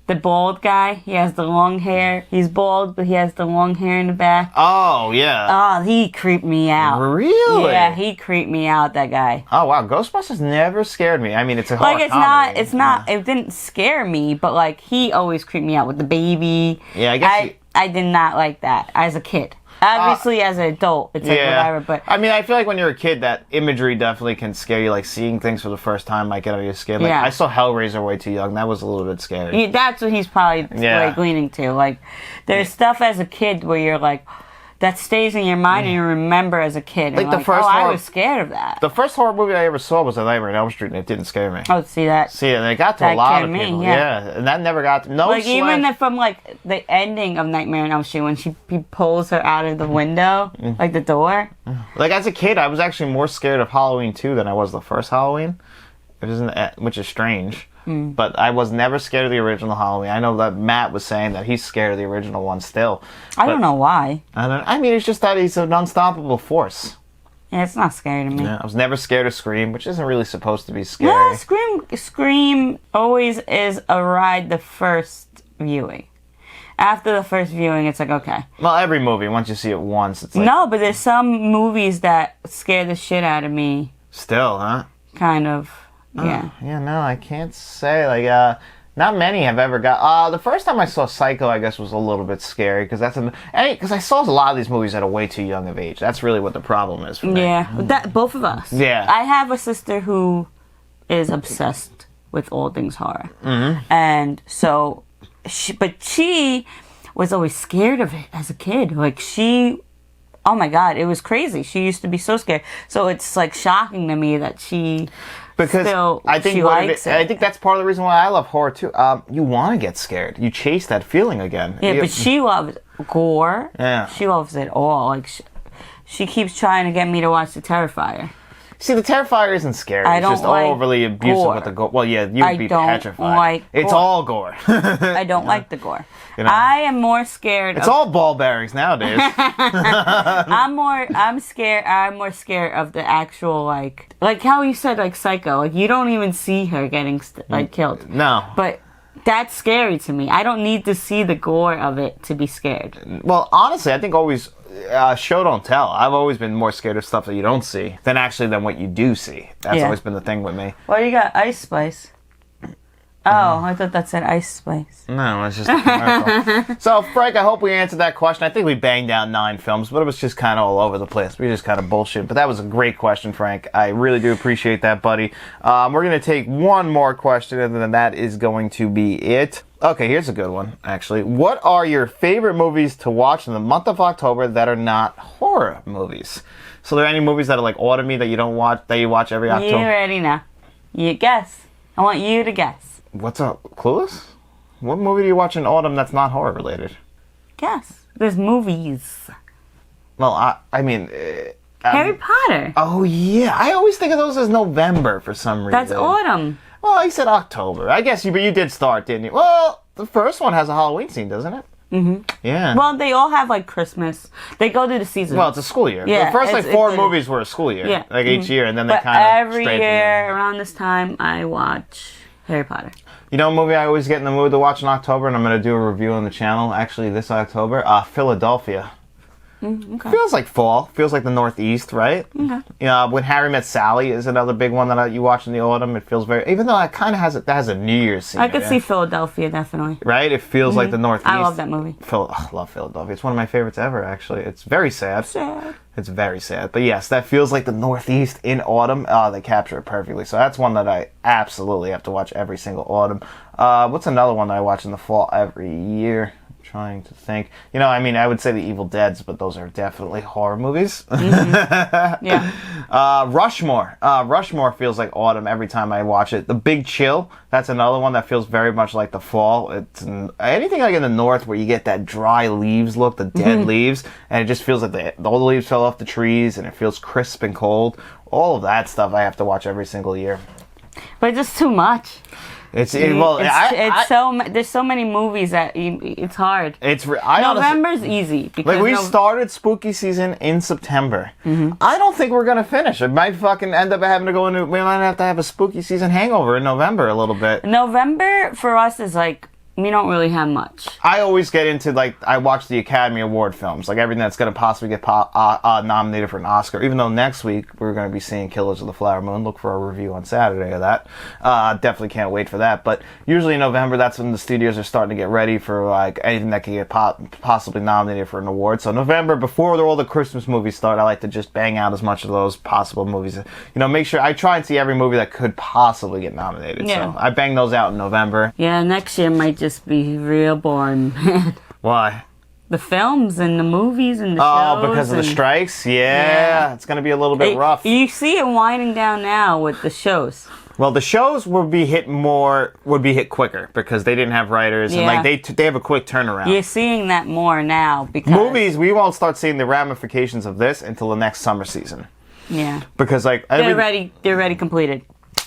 [SPEAKER 2] The bald guy, he has the long hair. He's bald, but he has the long hair in the back.
[SPEAKER 1] Oh, yeah.
[SPEAKER 2] Oh, he creeped me out.
[SPEAKER 1] Really?
[SPEAKER 2] Yeah, he creeped me out, that guy.
[SPEAKER 1] Oh, wow. Ghostbusters never scared me. I mean, it's a horror comedy.
[SPEAKER 2] It didn't scare me, but, he always creeped me out with the baby.
[SPEAKER 1] Yeah, I guess
[SPEAKER 2] I did not like that as a kid. Obviously, as an adult, it's whatever, but...
[SPEAKER 1] I mean, I feel like when you're a kid, that imagery definitely can scare you, seeing things for the first time might get under your skin. I saw Hellraiser way too young. That was a little bit scary.
[SPEAKER 2] That's what he's probably leaning to. There's stuff as a kid where you're that stays in your mind and you remember as a kid. And I was scared of that.
[SPEAKER 1] The first horror movie I ever saw was A Nightmare on Elm Street, and it didn't scare me.
[SPEAKER 2] Oh, see that?
[SPEAKER 1] See, and it got to a lot of people. Yeah, and that never got to...
[SPEAKER 2] Even from, the ending of Nightmare on Elm Street, when he pulls her out of the window, the door.
[SPEAKER 1] As a kid, I was actually more scared of Halloween 2 than I was the first Halloween, which is strange. But I was never scared of the original Halloween. I know that Matt was saying that he's scared of the original one still.
[SPEAKER 2] I don't know why.
[SPEAKER 1] I mean, it's just that he's an unstoppable force.
[SPEAKER 2] Yeah, it's not scary to me.
[SPEAKER 1] Yeah, I was never scared of Scream, which isn't really supposed to be scary.
[SPEAKER 2] Yeah, Scream always is a ride the first viewing. After the first viewing, it's okay.
[SPEAKER 1] Well, every movie, once you see it once, it's
[SPEAKER 2] No, but there's some movies that scare the shit out of me.
[SPEAKER 1] Still, huh?
[SPEAKER 2] Kind of. Yeah.
[SPEAKER 1] No, I can't say. Not many have ever got... the first time I saw Psycho, I guess, was a little bit scary, because I saw a lot of these movies at a way too young of age. That's really what the problem is for me.
[SPEAKER 2] Yeah, both of us.
[SPEAKER 1] Yeah.
[SPEAKER 2] I have a sister who is obsessed with all things horror. And so, she was always scared of it as a kid. Oh my God, it was crazy. She used to be so scared. So it's shocking to me that she...
[SPEAKER 1] Because
[SPEAKER 2] she likes it.
[SPEAKER 1] I think that's part of the reason why I love horror too. You want to get scared. You chase that feeling again.
[SPEAKER 2] Yeah, but she loves gore.
[SPEAKER 1] Yeah.
[SPEAKER 2] She loves it all. She keeps trying to get me to watch The Terrifier.
[SPEAKER 1] See, The Terrifier isn't scary. It's just overly abusive with the gore. Well, yeah, you'd be petrified. It's all gore.
[SPEAKER 2] I don't like the gore. I am more scared.
[SPEAKER 1] It's all ball bearings nowadays.
[SPEAKER 2] I'm more scared of the actual like how you said Psycho. You don't even see her getting killed.
[SPEAKER 1] No.
[SPEAKER 2] But that's scary to me. I don't need to see the gore of it to be scared.
[SPEAKER 1] Well, honestly, I think always show don't tell. I've always been more scared of stuff that you don't see than what you do see. That's always been the thing with me.
[SPEAKER 2] Well, you got Ice Spice. Oh, I thought that said Ice Spice.
[SPEAKER 1] No, it's just a commercial. So, Frank, I hope we answered that question. I think we banged out 9 films, but it was just kind of all over the place. We just kind of bullshit. But that was a great question, Frank. I really do appreciate that, buddy. We're going to take one more question, and then that is going to be it. Okay, here's a good one, actually. What are your favorite movies to watch in the month of October that are not horror movies? So, are there any movies that are autumny that you don't watch, that you watch every October?
[SPEAKER 2] You already know. You guess. I want you to guess.
[SPEAKER 1] What's up? Clueless? What movie do you watch in autumn that's not horror related?
[SPEAKER 2] Guess. There's movies.
[SPEAKER 1] Well, I mean...
[SPEAKER 2] Harry Potter.
[SPEAKER 1] Oh, yeah. I always think of those as November for some reason.
[SPEAKER 2] That's autumn.
[SPEAKER 1] Well, you said October. I guess you did start, didn't you? Well, the first one has a Halloween scene, doesn't it?
[SPEAKER 2] Mm-hmm.
[SPEAKER 1] Yeah.
[SPEAKER 2] Well, they all have Christmas. They go through the season.
[SPEAKER 1] Well, it's a school year.
[SPEAKER 2] Yeah.
[SPEAKER 1] The first 4 movies were a school year.
[SPEAKER 2] Yeah.
[SPEAKER 1] Each year, and then they kind of
[SPEAKER 2] every year around this time, I watch Harry Potter.
[SPEAKER 1] You know a movie I always get in the mood to watch in October, and I'm going to do a review on the channel, actually, this October? Philadelphia.
[SPEAKER 2] Okay.
[SPEAKER 1] Feels like fall. Feels like the Northeast, right?
[SPEAKER 2] Okay.
[SPEAKER 1] When Harry Met Sally is another big one that you watch in the autumn. It feels very, even though it kind of has a New Year's scene.
[SPEAKER 2] I could see Philadelphia, definitely.
[SPEAKER 1] Right? It feels like the Northeast.
[SPEAKER 2] I love that movie.
[SPEAKER 1] I love Philadelphia. It's one of my favorites ever, actually. It's very sad.
[SPEAKER 2] Sad.
[SPEAKER 1] It's very sad. But yes, that feels like the Northeast in autumn. They capture it perfectly. So that's one that I absolutely have to watch every single autumn. What's another one that I watch in the fall every year? Trying to think. I would say the Evil Deads, but those are definitely horror movies.
[SPEAKER 2] Yeah.
[SPEAKER 1] Rushmore. Rushmore feels like autumn every time I watch it. The Big Chill, that's another one that feels very much like the fall. It's anything like in the north where you get that dry leaves look, the dead leaves, and it just feels like all the leaves fell off the trees and it feels crisp and cold. All of that stuff I have to watch every single year.
[SPEAKER 2] But it's just too much.
[SPEAKER 1] There's so
[SPEAKER 2] many movies that it's hard.
[SPEAKER 1] November's
[SPEAKER 2] easy because
[SPEAKER 1] we started spooky season in September. I don't think we're gonna finish. It might fucking end up having to go into. We might have to have a spooky season hangover in November a little bit.
[SPEAKER 2] November for us is like we don't really have much.
[SPEAKER 1] I always get into I watch the Academy Award films, like everything that's gonna possibly get nominated for an Oscar. Even though next week we're gonna be seeing Killers of the Flower Moon. Look for a review on Saturday of that. Definitely can't wait for that. But usually in November, that's when the studios are starting to get ready for anything that can get possibly nominated for an award. So November, before all the Christmas movies start, I like to just bang out as much of those possible movies. Make sure I try and see every movie that could possibly get nominated.
[SPEAKER 2] Yeah.
[SPEAKER 1] So I bang those out in November.
[SPEAKER 2] Yeah, next year might just be real boring, man.
[SPEAKER 1] Why?
[SPEAKER 2] The films and the movies and the shows.
[SPEAKER 1] Oh, because of the strikes? Yeah. It's going to be a little bit rough.
[SPEAKER 2] You see it winding down now with the shows.
[SPEAKER 1] Well, the shows would be hit quicker because they didn't have writers and they have a quick turnaround.
[SPEAKER 2] You're seeing that more now because
[SPEAKER 1] movies, we won't start seeing the ramifications of this until the next summer season.
[SPEAKER 2] Yeah.
[SPEAKER 1] Because
[SPEAKER 2] they're ready completed.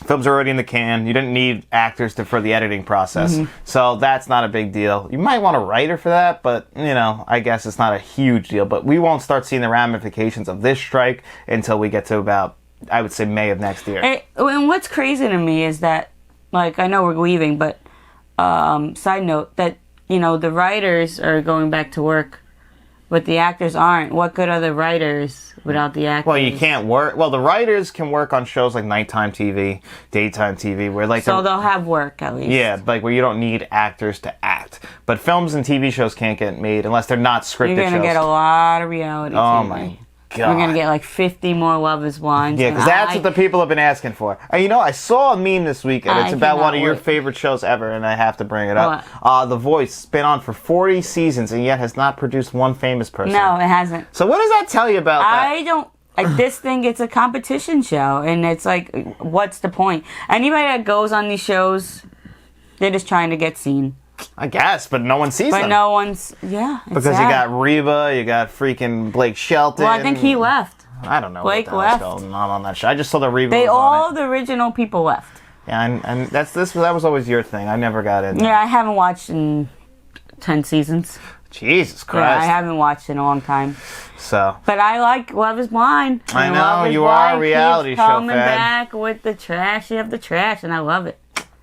[SPEAKER 1] Films are already in the can. You didn't need actors for the editing process. So that's not a big deal. You might want a writer for that, but, I guess it's not a huge deal. But we won't start seeing the ramifications of this strike until we get to about, I would say, May of next year.
[SPEAKER 2] And what's crazy to me is that, I know we're leaving, but side note, that, the writers are going back to work, but the actors aren't. What good are the writers without the actors?
[SPEAKER 1] Well, you can't work. Well, the writers can work on shows like nighttime TV, daytime TV, where
[SPEAKER 2] so they'll have work at least.
[SPEAKER 1] Yeah, where you don't need actors to act. But films and TV shows can't get made unless they're not scripted shows.
[SPEAKER 2] You're gonna get a lot of reality TV.
[SPEAKER 1] Oh my God.
[SPEAKER 2] We're gonna get 50 more Love Is Blind.
[SPEAKER 1] Yeah, because that's what the people have been asking for. I saw a meme this week, and it's about one of your favorite shows ever, and I have to bring it up. The Voice, been on for 40 seasons, and yet has not produced one famous person.
[SPEAKER 2] No, it hasn't.
[SPEAKER 1] So what does that tell you about that?
[SPEAKER 2] I don't... this thing, it's a competition show, and it's what's the point? Anybody that goes on these shows, they're just trying to get seen.
[SPEAKER 1] I guess, but no one sees them.
[SPEAKER 2] But no one's... Yeah,
[SPEAKER 1] because you got Reba, you got freaking Blake Shelton.
[SPEAKER 2] Well, I think he left.
[SPEAKER 1] I don't know
[SPEAKER 2] Blake
[SPEAKER 1] what the hell's going on that show. I just saw the Reba
[SPEAKER 2] They
[SPEAKER 1] was on
[SPEAKER 2] all
[SPEAKER 1] it.
[SPEAKER 2] the original people left.
[SPEAKER 1] Yeah, and that was always your thing. I never got in.
[SPEAKER 2] Yeah, I haven't watched in 10 seasons.
[SPEAKER 1] Jesus Christ.
[SPEAKER 2] Yeah, I haven't watched in a long time.
[SPEAKER 1] So.
[SPEAKER 2] But I like Love Is Blind.
[SPEAKER 1] I know, you are a reality show fan.
[SPEAKER 2] Coming back with the trash. You have the trash, and I love it.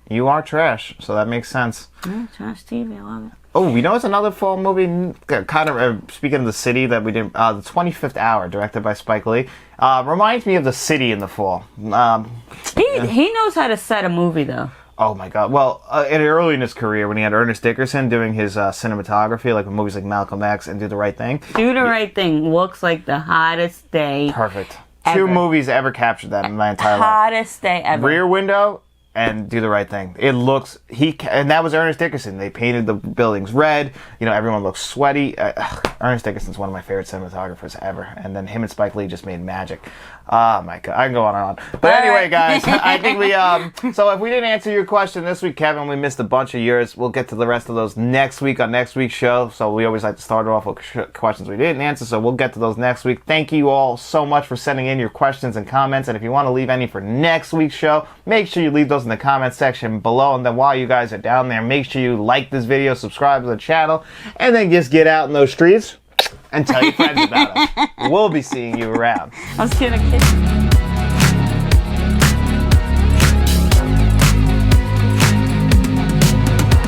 [SPEAKER 1] You are trash, so that makes sense.
[SPEAKER 2] Yeah, trash TV, I love it.
[SPEAKER 1] Oh, it's another fall movie, kind of, speaking of the city that we did, the 25th Hour, directed by Spike Lee, reminds me of The City in the fall.
[SPEAKER 2] He knows how to set a movie, though.
[SPEAKER 1] Oh my God. Well, early in his career, when he had Ernest Dickerson doing his cinematography, like movies like Malcolm X and Do the Right Thing.
[SPEAKER 2] Do the Right Thing looks like the hottest day.
[SPEAKER 1] Perfect.
[SPEAKER 2] Ever.
[SPEAKER 1] 2 movies ever captured that in my entire life.
[SPEAKER 2] Hottest day ever.
[SPEAKER 1] Rear Window and Do the Right Thing. It looks, and that was Ernest Dickerson. They painted the buildings red. Everyone looks sweaty. Ernest Dickerson's one of my favorite cinematographers ever. And then him and Spike Lee just made magic. Oh my God, I can go on and on. But anyway, guys, I think so if we didn't answer your question this week, Kevin, we missed a bunch of yours. We'll get to the rest of those next week on next week's show. So we always like to start off with questions we didn't answer, so we'll get to those next week. Thank you all so much for sending in your questions and comments. And if you want to leave any for next week's show, make sure you leave those in the comment section below. And then while you guys are down there, make sure you like this video, subscribe to the channel, and then just get out in those streets and tell your friends about us. We'll be seeing you around.
[SPEAKER 2] I was kidding.